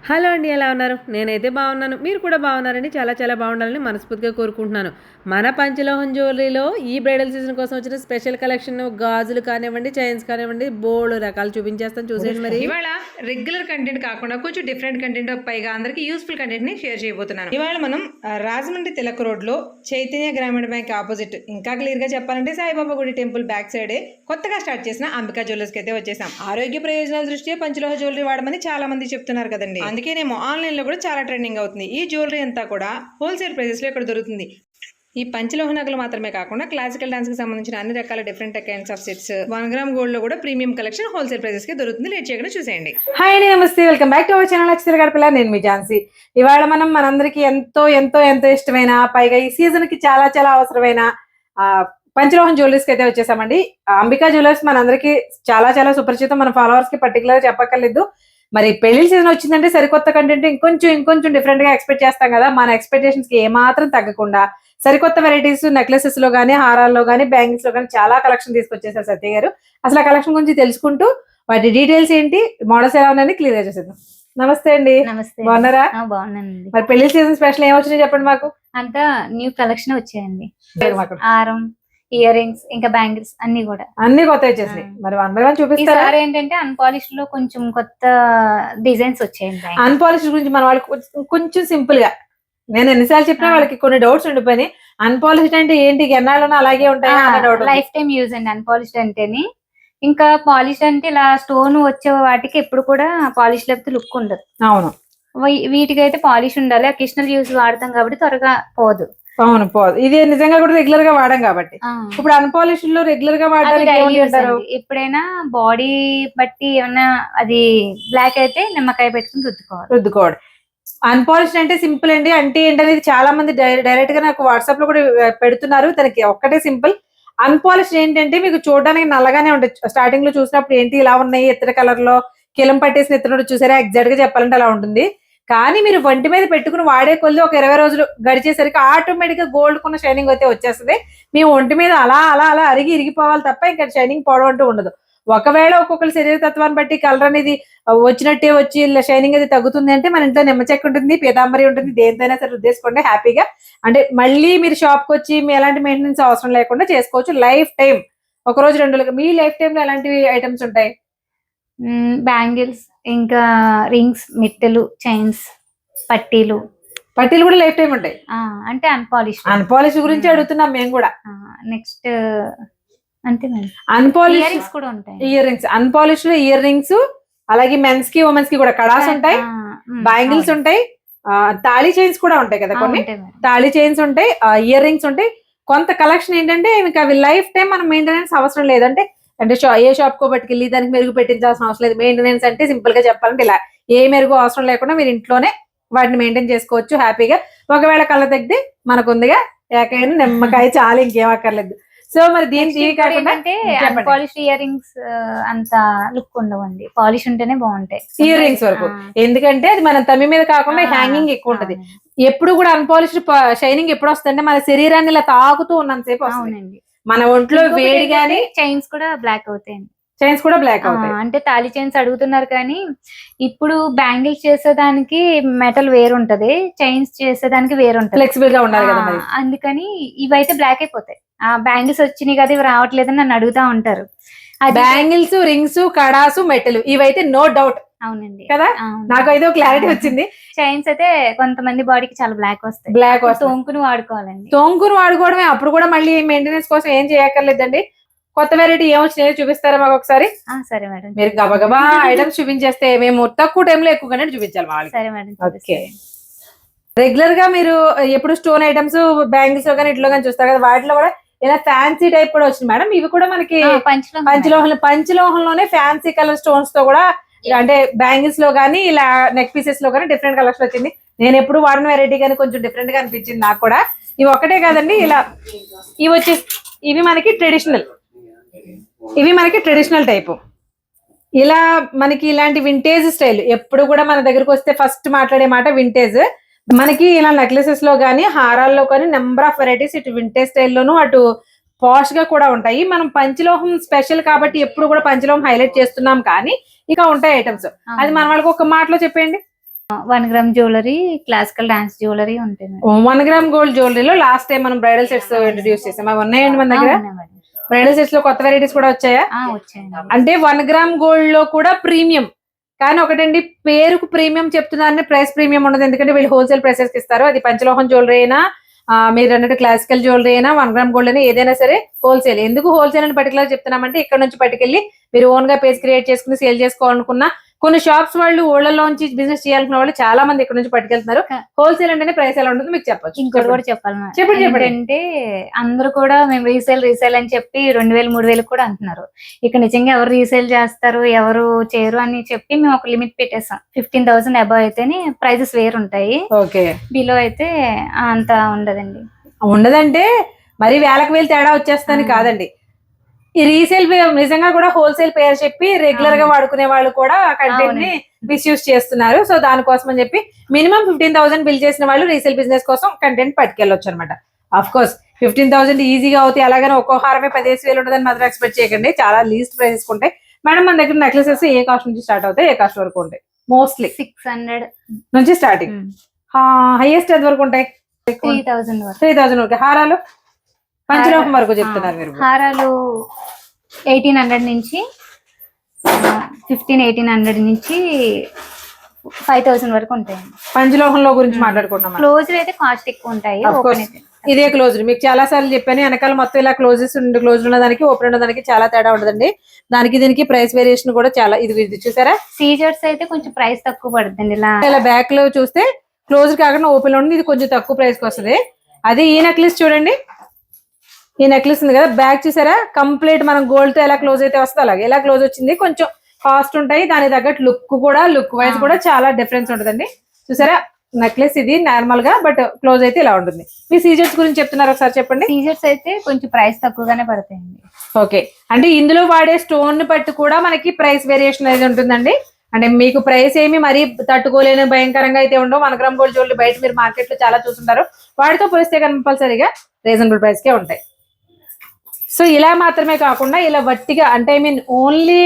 Hello అండి, ఎలా ఉన్నారు? నేనైతే బాగున్నాను. మీరు కూడా బాగున్నారని చాలా చాలా బాగుండాలని మనస్ఫూర్తిగా కోరుకుంటున్నాను. మన పంచలోహం జ్యువెలరీలో ఈ బ్రైడల్ సీజన్ కోసం వచ్చిన స్పెషల్ కలెక్షన్ గాజులు కానివ్వండి, చైన్స్ కానివ్వండి, బోల్డ్ రకాలు చూపించేస్తాను, చూసేయండి. మరి ఇవాళ రెగ్యులర్ కంటెంట్ కాకుండా కొంచెం డిఫరెంట్ కంటెంట్ పైగా అందరికి యూస్ఫుల్ కంటెంట్ ని షేర్ చేయబోతున్నాను. ఇవాళ మనం రాజమండ్రి తిలక్ రోడ్ లో చైతన్య గ్రామీణ బ్యాంక్ ఆపోజిట్, ఇంకా క్లియర్ గా చెప్పాలంటే సాయిబాబా గుడి టెంపుల్ బ్యాక్ సైడే కొత్తగా స్టార్ట్ చేసిన అంబికా జ్యువెలర్స్ కి అయితే వచ్చేసాం. ఆరోగ్య ప్రయోజనాల దృష్ట్యా పంచలోహ జ్యువెలరీ వాడమని చాలా మంది చెప్తున్నారు కదండి. అందుకేనేమో ఆన్లైన్ లో కూడా చాలా ట్రెండింగ్ అవుతుంది. ఈ జ్యువెలరీ అంతా కూడా హోల్సేల్ ప్రైజెస్ లో ఇక్కడ దొరుకుతుంది. ఈ పంచలోహ నగలు మాత్రమే కాకుండా క్లాసికల్ డాన్స్ కి సంబంధించిన అన్ని రకాల different kinds of sets 1 gram gold లో కూడా ప్రీమియం కలెక్షన్ హోల్సేల్ ప్రైజెస్ కి దొరుకుతుంది. లేట్ చేయకుండా చూసేయండి. హాయ్ అండి, నమస్తే, welcome back to our channel Akshara Gadapala. నేను మీ ఝాన్సీ. ఇవాళ మనందరికి ఎంతో ఎంతో ఎంతో ఇష్టమైన, పైగా ఈ సీజన్ కి చాలా చాలా అవసరమైన పంచలోహం జ్యువెలరీస్ కి అయితే వచ్చేసామండి. అంబికా జ్యువెలర్స్ మనందరికి చాలా చాలా సుపరిచితం. మన ఫాలోవర్స్ కి పర్టికులర్ చెప్పక్కర్లేదు. మరి పెళ్లి సీజన్ వచ్చిందంటే సరికొత్త కంటెంట్ ఇంకొంచెం డిఫరెంట్ గా ఎక్స్పెక్ట్ చేస్తాం కదా. మన ఎక్స్పెక్టేషన్స్ కి ఏమాత్రం తగ్గకుండా సరికొత్త వెరైటీస్ నెక్లెసెస్ లో గానీ, హారాల్లో గానీ, బ్యాంగిల్స్ లో గానీ చాలా కలెక్షన్ తీసుకొచ్చేసారు సత్య గారు. అసలు ఆ కలెక్షన్ గురించి తెలుసుకుంటూ వాటి డీటెయిల్స్ ఏంటి, మోడల్స్ ఎలా ఉన్నాయని క్లియర్ గా చేసేద్దాం. నమస్తే అండి. నమస్తే. బాగున్నారా? బాగున్నానండి. మరి పెళ్లి సీజన్ స్పెషల్ ఏమొచ్చినాయి చెప్పండి మాకు. అంతా న్యూ కలెక్షన్ వచ్చాయండి. హారం, ఇయర్ రింగ్స్, ఇంకా బ్యాంగిల్స్ అన్ని కొత్త వచ్చేసినాయి. మరి 1 by 1 చూపిస్తారా? ఏంటంటే అన్పాలిష్డ్ లో కొంచెం కొత్త డిజైన్స్ వచ్చాయండి. అన్పాలిష్డ్ గురించి మన వాళ్ళకి కొంచెం సింపుల్ గా, నేను ఎన్నిసార్లు చెప్పినా వాళ్ళకి కొన్ని డౌట్స్ ఉండిపోయినాయి. అన్పాలిష్డ్ అంటే ఏంటి, ఎన్నాళ్ళలో అలాగే ఉంటాయి? లైఫ్ టైం యూజ్ అండి అన్పాలిష్డ్ అంటేని. ఇంకా పాలిష్ అంటే ఇలా స్టోన్ వచ్చే వాటికి ఎప్పుడు కూడా పాలిష్ లేకపోతే లుక్ ఉండదు. అవును, వీటికైతే పాలిష్ ఉండాలి. అకేషనల్ యూజ్ వాడతాం కాబట్టి త్వరగా పోదు. అవును, పోదు. ఇది నిజంగా కూడా రెగ్యులర్ గా వాడాం కాబట్టి. ఇప్పుడు అన్పాలిష్డ్ లో రెగ్యులర్ గా వాడడానికి ఎప్పుడైనా బాడీ బట్టి ఏమన్నా అది బ్లాక్ అయితే నిమ్మకాయ పెట్టుకుని రుద్దుకోవడం. అన్పాలిష్డ్ అంటే సింపుల్ అండి. అంటే ఏంటనేది చాలా మంది డైరెక్ట్ గా నాకు వాట్సాప్ లో కూడా పెడుతున్నారు. తనకి ఒక్కటే సింపుల్. అన్పాలిష్డ్ ఏంటంటే మీకు చూడడానికి నల్లగానే ఉంటాయి. స్టార్టింగ్ లో చూసినప్పుడు ఏంటి ఇలా ఉన్నాయి, ఇతర కలర్ లో కిలం పట్టేసిన ఇతరుడు చూసారా, ఎగ్జాక్ట్ గా చెప్పాలంటే అలా ఉంటుంది. కానీ మీరు వంటి మీద పెట్టుకుని వాడే కొద్ది ఒక 20 రోజులు గడిచేసరికి ఆటోమేటిక్ గా గోల్డ్ కొన్న షైనింగ్ అయితే వచ్చేస్తుంది. మీ ఒంటి మీద అలా అలా అలా ఇరిగిపోవాలి తప్ప ఇంకా షైనింగ్ పోవడం అంటూ ఉండదు. ఒకవేళ ఒక్కొక్కరి శరీర తత్వాన్ని బట్టి కలర్ అనేది వచ్చినట్టే వచ్చి షైనింగ్ అది తగ్గుతుంది అంటే మన ఇంట్లో నిమ్మ చెక్క ఉంటుంది, పీతాంబరి ఉంటుంది. దేనితైనా సరే ఉద్దేశించుకోండి హ్యాపీగా. అంటే మళ్ళీ మీరు షాప్ కి వచ్చి మీ ఎలాంటి మెయింటెనెన్స్ అవసరం లేకుండా చేసుకోవచ్చు. లైఫ్ టైం, ఒక రోజు 2 రోజులు. మీ లైఫ్ టైమ్ లో ఎలాంటివి ఐటమ్స్ ఉంటాయి? బ్యాంగిల్స్, ఇంకా రింగ్స్, మిట్టెలు, చైన్స్, పట్టీలు కూడా లైఫ్ టైం ఉంటాయి. అంటే అన్పాలిష్ గురించి అడుగుతున్నాం మేము కూడా. నెక్స్ట్ అంతే, అన్పాలిష్ ఇయర్ రింగ్స్ కూడా ఉంటాయి. ఇయర్ రింగ్స్, అన్పాలిష్ లో ఇయర్ రింగ్స్, అలాగే మెన్స్ కి ఉమెన్స్ కి కూడా కడాస్ ఉంటాయి, బ్యాంగిల్స్ ఉంటాయి, తాళీ చైన్స్ కూడా ఉంటాయి కదా. కొన్ని తాళీ చైన్స్ ఉంటాయి, ఇయర్ రింగ్స్ ఉంటాయి. కొంత కలెక్షన్ ఏంటంటే ఇంకా అవి లైఫ్ టైం మనం మెయింటెనెన్స్ అవసరం లేదంటే ఏ షాప్ కో పట్టుకెళ్ళి దానికి మెరుగు పెట్టించాల్సిన అవసరం లేదు. మెయింటెనెన్స్ అంటే సింపుల్ గా చెప్పాలంటే ఇలా ఏ మెరుగు అవసరం లేకుండా మీరు ఇంట్లోనే వాటిని మెయింటైన్ చేసుకోవచ్చు హ్యాపీగా. ఒకవేళ కళ్ళ తగ్గితే మనకు ఉందిగా ఏకైనా నిమ్మకాయ చాలా, ఇంకేం అక్కర్లేదు. సో మరి దీనికి పాలిష్ ఇయర్ రింగ్స్ అంత లుక్ ఉండవండి, పాలిష్ ఉంటేనే బాగుంటాయి ఇయర్ రింగ్స్ వరకు. ఎందుకంటే అది మన తమ్మి మీద కాకుండా హ్యాంగింగ్ ఎక్కువ ఉంటది. ఎప్పుడు కూడా అన్పాలిష్డ్ షైనింగ్ ఎప్పుడు వస్తుందంటే మన శరీరాన్ని ఇలా తాకుతూ ఉన్నంతసేపు వస్తుందండి. మన ఒంట్లో వేడి గానీ చైన్స్ కూడా బ్లాక్ అవుతాయండి. చైన్స్ కూడా బ్లాక్ అవుతాయి. అంటే తాళి చైన్స్ అడుగుతున్నారు కానీ ఇప్పుడు బ్యాంగిల్స్ చేసేదానికి మెటల్ వేరుంటది, చైన్స్ చేసేదానికి వేరుంటది, ఫ్లెక్సిబుల్ గా ఉండాలి కదా. అందుకని ఇవైతే బ్లాక్ అయిపోతాయి. ఆ బ్యాంగిల్స్ వచ్చినాయి కదా, ఇవి రావట్లేదని నన్ను అడుగుతా ఉంటారు. బ్యాంగిల్స్, రింగ్స్, కడాసు, మెటల్ ఇవైతే నో డౌట్. అవునండి కదా, నాకు అయితే క్లారిటీ వచ్చింది. చైన్స్ అయితే కొంతమంది బాడీకి చాలా బ్లాక్ వస్తాయి. తోంకుని వాడుకోవాలండి. తోంకుని వాడుకోవడమే. అప్పుడు కూడా మళ్ళీ మెయింటెనెన్స్ కోసం ఏం చేయక్కర్లేదండి. కొత్త వెరైటీ ఏమొచ్చినాయో చూపిస్తారా మాకు ఒకసారి? సరే మేడం. మీరు గబగబా ఐటమ్స్ చూపించేస్తే మేము తక్కువ టైంలో ఎక్కువగానే చూపించాలి వాళ్ళకి. సరే మేడం. ఓకే. రెగ్యులర్ గా మీరు ఎప్పుడు స్టోన్ ఐటమ్స్ బ్యాంగిల్స్ లో కానీ ఇట్లో కానీ చూస్తారు కదా, వాటిలో కూడా ఇలా ఫ్యాన్సీ టైప్ కూడా వచ్చింది మేడం. ఇవి కూడా మనకి పంచలోహంలోనే ఫ్యాన్సీ కలర్ స్టోన్స్ తో కూడా, అంటే బ్యాంగిల్స్ లో గానీ ఇలా నెక్ పీసెస్ లో గానీ డిఫరెంట్ కలర్స్ వచ్చింది. నేను ఎప్పుడు వాడిన వెరైటీ కానీ కొంచెం డిఫరెంట్ గా అనిపించింది నాకు కూడా. ఇవి ఒకటే కాదండి, ఇలా ఇవి వచ్చేసి ఇవి మనకి ట్రెడిషనల్ టైపు. ఇలా మనకి ఇలాంటి వింటేజ్ స్టైల్ ఎప్పుడు కూడా మన దగ్గరకు వస్తే ఫస్ట్ మాట్లాడే మాట వింటేజ్. మనకి ఇలా నెక్లెసెస్ లో గానీ, హారాల్లో కానీ నెంబర్ ఆఫ్ వెరైటీస్ ఇటు వింటేజ్ స్టైల్లోను అటు పాష్ గా కూడా ఉంటాయి. మనం పంచలోహం స్పెషల్ కాబట్టి ఎప్పుడు కూడా పంచలోహం హైలైట్ చేస్తున్నాం, కానీ ఇక ఉంటాయి ఐటమ్స్. అది మన వాళ్ళకి ఒక మాటలో చెప్పండి. 1 gram jewellery, classical dance jewellery ఉంటుంది. 1 గ్రామ్ గోల్డ్ జ్యువెలరీలో లాస్ట్ టైం మనం బ్రైడల్ సెట్స్ ఇంట్రొడ్యూస్ చేసాం, అవి ఉన్నాయండి మన దగ్గర. బ్రైడల్ సెట్స్ లో కొత్త వెరైటీస్ కూడా వచ్చాయా? వచ్చాయండి. అంటే 1 గ్రామ్ గోల్డ్ లో కూడా ప్రీమియం, కానీ ఒకటండి పేరుకు ప్రీమియం చెప్తున్నారని ప్రైస్ ప్రీమియం ఉండదు, ఎందుకంటే వీళ్ళు హోల్సేల్ ప్రైసెస్ కి ఇస్తారు. అది పంచలోహం జ్యువెలరీ అయినా మీరు అన్నట్టు క్లాసికల్ జ్యువెలరీ అయినా 1 గ్రామ్ గోల్డ్ అయినా ఏదైనా సరే హోల్సేల్. ఎందుకు హోల్సేల్ అని పర్టికులర్ చెప్తున్నామంటే ఇక్కడ నుంచి పట్టుకెళ్ళి మీరు ఓన్ గా పేజ్ క్రియేట్ చేసుకుని సేల్ చేసుకోవాలనుకున్నా, కొన్ని షాప్స్ వాళ్ళు ఊళ్ళలోంచి బిజినెస్ చేయాలనుకున్న వాళ్ళు చాలా మంది ఇక్కడ నుంచి పట్టుకెళ్తున్నారు. హోల్సేల్ అంటేనే ప్రైస్ ఎలా ఉంటుందో మీకు చెప్పొచ్చు. ఇంకోటి కూడా చెప్పాలి మేడం. చెప్పండి. అంటే అందరూ కూడా మేము రీసేల్ అని చెప్పి 2000 3000 కూడా అంటున్నారు. ఇక్కడ నిజంగా ఎవరు రీసేల్ చేస్తారు ఎవరు చేయరు అని చెప్పి మేము ఒక లిమిట్ పెట్టేసాం. 15,000 అబౌవ్ అయితేనే ప్రైజెస్ వేరు ఉంటాయి. ఓకే, బిలో అయితే అంత ఉండదండి. ఉండదంటే మరి వేలకు వేలు తేడా వచ్చేస్తాను కాదండి. ఈ రీసేల్ నిజంగా కూడా హోల్సేల్ పేరు చెప్పి రెగ్యులర్ గా వాడుకునే వాళ్ళు కూడా కంటెంట్ ని మిస్యూజ్ చేస్తున్నారు. సో దానికోసం అని చెప్పి మినిమం 15,000 బిల్ చేసిన వాళ్ళు రీసేల్ బిజినెస్ కోసం కంటెంట్ పట్టుకెళ్ళొచ్చు అనమాట. ఆఫ్ కోర్స్ 15,000 ఈజీగా అవుతాయి, అలాగని ఒక్కో హారమే 15,000 ఉంటుందని మాత్రం ఎక్స్పెక్ట్ చేయకండి. చాలా లీస్ట్ ప్రైసెస్ ఉంటాయి మేడం మన దగ్గర. నెక్లెసెస్ ఏ కాస్ట్ నుంచి స్టార్ట్ అవుతాయి, ఏ కాస్ట్ వరకు ఉంటాయి? మోస్ట్లీ 600 నుంచి స్టార్టింగ్, హైయెస్ట్ ఎంత వరకు ఉంటాయి? 3,000 వరకు. హారాలు పంచలోహం వరకు చెప్తున్నారు మీరు. హారాలు 1800 నుంచి 1800 నుంచి 5,000 వరకు ఉంటాయండి. పంచలోహంలో గురించి మాట్లాడుకుంటున్నాం. క్లోజ్ అయితే కాస్ట్ ఎక్కువ ఉంటాయి. ఇదే క్లోజ్ మీకు చాలా సార్లు చెప్పాను, వెనకాల మొత్తం ఇలా క్లోజెస్ క్లోజ్ ఉన్న దానికి ఓపెన్ ఉన్న దానికి చాలా తేడా ఉండదండి. దానికి దీనికి ప్రైస్ వేరియేషన్ కూడా చాలా. ఇది చూసారా, సీజర్స్ అయితే కొంచెం ప్రైస్ తక్కువ పడుతుంది. ఇలా బ్యాక్ లో చూస్తే క్లోజ్ కాకుండా ఓపెన్ లో ఉంది, ఇది కొంచెం తక్కువ ప్రైస్ కి వస్తుంది. అదే ఈ నెక్లెస్ చూడండి, ఈ నెక్లెస్ ఉంది కదా, బ్యాక్ చూసారా కంప్లీట్ మనం గోల్డ్ తో ఎలా క్లోజ్ అయితే వస్తుంది అలాగే ఇలా క్లోజ్ వచ్చింది. కొంచెం కాస్ట్ ఉంటాయి, దాని తగ్గట్టు లుక్ వైజ్ కూడా చాలా డిఫరెన్స్ ఉంటుందండి. చూసారా నెక్లెస్ ఇది నార్మల్ గా, బట్ క్లోజ్ అయితే ఇలా ఉంటుంది. మీ సీజర్స్ గురించి చెప్తున్నారు, ఒకసారి చెప్పండి. సీజర్స్ అయితే కొంచెం ప్రైస్ తక్కువగానే పడతాయండి. ఓకే, అంటే ఇందులో వాడే స్టోన్ ని బట్టి కూడా మనకి ప్రైస్ వేరియేషన్ అనేది ఉంటుందండి. అంటే మీకు ప్రైస్ ఏమి మరీ తట్టుకోలేని భయంకరంగా అయితే ఉండవు. 1 గ్రామ్ గోల్డ్ జ్యువెలరీ బయట మీరు మార్కెట్ లో చాలా చూస్తుంటారు, వాటితో పోలిస్తే కంపల్సరీగా రీజనబుల్ ప్రైస్ కే ఉంటాయి. సో ఇలా మాత్రమే కాకుండా ఇలా వట్టిగా అంటే ఓన్లీ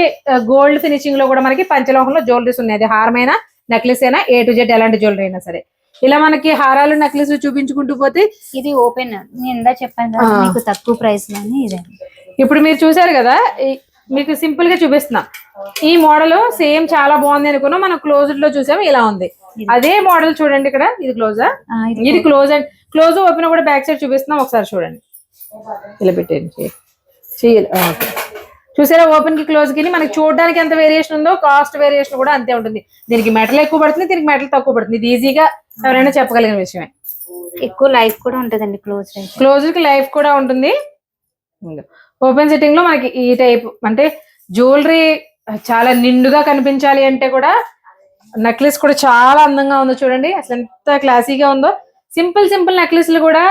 గోల్డ్ ఫినిషింగ్ లో కూడా మనకి పంచలోహంలో జ్యువెలరీస్ ఉన్నాయి. అది హారమైనా నెక్లెస్ అయినా A to Z ఎలాంటి జ్యువెలరీ అయినా సరే ఇలా మనకి హారాలు నెక్లెస్ చూపించుకుంటూ పోతే ఇది ఓపెన్ నేను ఇందా చెప్పాను కదా మీకు తక్కువ ప్రైస్ లోనే ఇదే. ఇప్పుడు మీరు చూసారు కదా, మీకు సింపుల్ గా చూపిస్తున్నా. ఈ మోడల్ సేమ్ చాలా బాగుంది అనుకున్నాం, మనం క్లోజ్డ్ లో చూసాం ఇలా ఉంది. అదే మోడల్ చూడండి, ఇక్కడ ఇది క్లోజా, ఇది క్లోజ్ అండ్ క్లోజ్ ఓపెన్ కూడా బ్యాక్ సైడ్ చూపిస్తున్నాం, ఒకసారి చూడండి. ఇలా పెట్టండి, చూసారా ఓపెన్ కి క్లోజ్ కి మనకి చూడడానికి ఎంత వేరియేషన్ ఉందో కాస్ట్ వేరియేషన్ కూడా అంతే ఉంటుంది. దీనికి మెటల్ ఎక్కువ పడుతుంది, దీనికి మెటల్ తక్కువ పడుతుంది. ఇది ఈజీగా ఎవరైనా చెప్పగలిగిన విషయమే. ఎక్కువ లైఫ్ కూడా ఉంటుందండి క్లోజ్ కి లైఫ్ కూడా ఉంటుంది. ఓపెన్ సెట్టింగ్ లో మనకి ఈ టైప్ అంటే జ్యువెలరీ చాలా నిండుగా కనిపించాలి అంటే కూడా నెక్లెస్ కూడా చాలా అందంగా ఉందో చూడండి, అసలు ఎంత క్లాసీగా ఉందో. సింపుల్ నెక్లెస్లు కూడా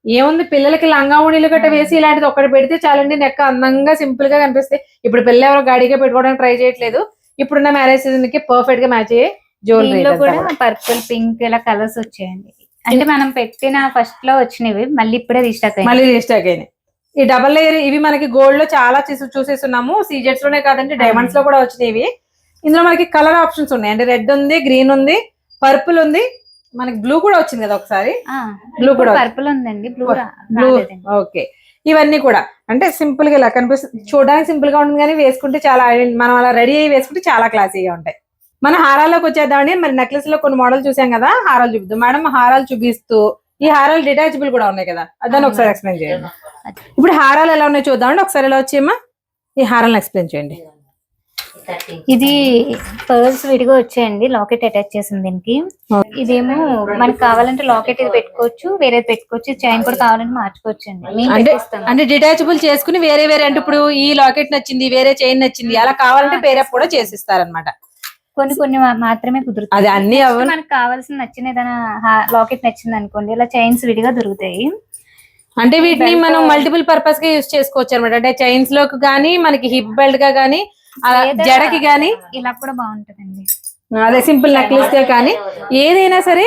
ఏముంది, పిల్లలకి లంగా ఊడీలు గట్ట వేసి ఇలాంటిది ఒక్కటి పెడితే చాలండి, నెక్క అందంగా సింపుల్ గా కనిపిస్తాయి. ఇప్పుడు పిల్ల ఎవరో గాడిగా పెట్టుకోవడానికి ట్రై చేయట్లేదు, ఇప్పుడున్న మ్యారేజ్ సీజన్ కి పర్ఫెక్ట్ గా మ్యాచ్ అయ్యే జ్యువెలరీ కూడా పర్పుల్ పింక్ ఇలా కలర్స్ వచ్చాయండి. అంటే మనం పెట్టిన ఫస్ట్ లో వచ్చినవి మళ్ళీ ఇప్పుడే రీస్టాక్ అయినాయి. ఈ డబల్ లేయర్ ఇవి మనకి గోల్డ్ లో చాలా చూసేస్తున్నాము, సీజెట్స్ లోనే కాదండి డైమండ్స్ లో కూడా వచ్చినాయి. ఇందులో మనకి కలర్ ఆప్షన్స్ ఉన్నాయి, అంటే రెడ్ ఉంది, గ్రీన్ ఉంది, పర్పుల్ ఉంది, మనకి బ్లూ కూడా వచ్చింది కదా ఒకసారి. బ్లూ కూడా పర్పుల్ ఉందండి, బ్లూ. ఓకే, ఇవన్నీ కూడా అంటే సింపుల్ గా ఇలా కనిపిస్తుంది, చూడడానికి సింపుల్ గా ఉంటుంది కానీ వేసుకుంటే చాలా మనం అలా రెడీ అయ్యి వేసుకుంటే చాలా క్లాసీగా ఉంటాయి. మన హారాల్లోకి వచ్చేద్దామని మరి నెక్లెస్ లో కొన్ని మోడల్ చూసాం కదా, హారాలు చూపిద్దాం మేడం. హారాలు చూపిస్తూ ఈ హారాలు డిటాచబుల్ కూడా ఉన్నాయి కదా, దాన్ని ఒకసారి ఎక్స్ప్లెయిన్ చేయండి. ఇప్పుడు హారాలు ఎలా ఉన్నాయో చూద్దామండి, ఒకసారి ఎలా వచ్చేయమ్మా ఈ హారాలను ఎక్స్ప్లెయిన్ చేయండి. ఇది పర్ల్స్ విడిగా వచ్చాయండి, లాకెట్ అటాచ్ చేసింది దీనికి. ఇదేమో మనకి కావాలంటే లాకెట్ ఇది పెట్టుకోవచ్చు, వేరే పెట్టుకోవచ్చు, చైన్ కూడా కావాలంటే మార్చుకోవచ్చు అండి. అంటే డిటాచబుల్ చేసుకుని వేరే అంటే ఇప్పుడు ఈ లాకెట్ నచ్చింది, వేరే చైన్ నచ్చింది, అలా కావాలంటే పేరప్ కూడా చేసిస్తారనమాట. కొన్ని మాత్రమే కుదురుతాయి. అది అన్ని మనకు కావాల్సిన నచ్చిన ఏదైనా లాకెట్ నచ్చింది అనుకోండి, ఇలా చైన్స్ విడిగా దొరుకుతాయి. అంటే వీటిని మనం మల్టిపుల్ పర్పస్ గా యూజ్ చేసుకోవచ్చు అనమాట. అంటే చైన్స్ లోకి గానీ, మనకి హిప్ బెల్ట్ గా గానీ, జడకి గానీ ఇలా కూడా బాగుంటదండి. అదే సింపుల్ నెక్లెస్ కానీ ఏదైనా సరే.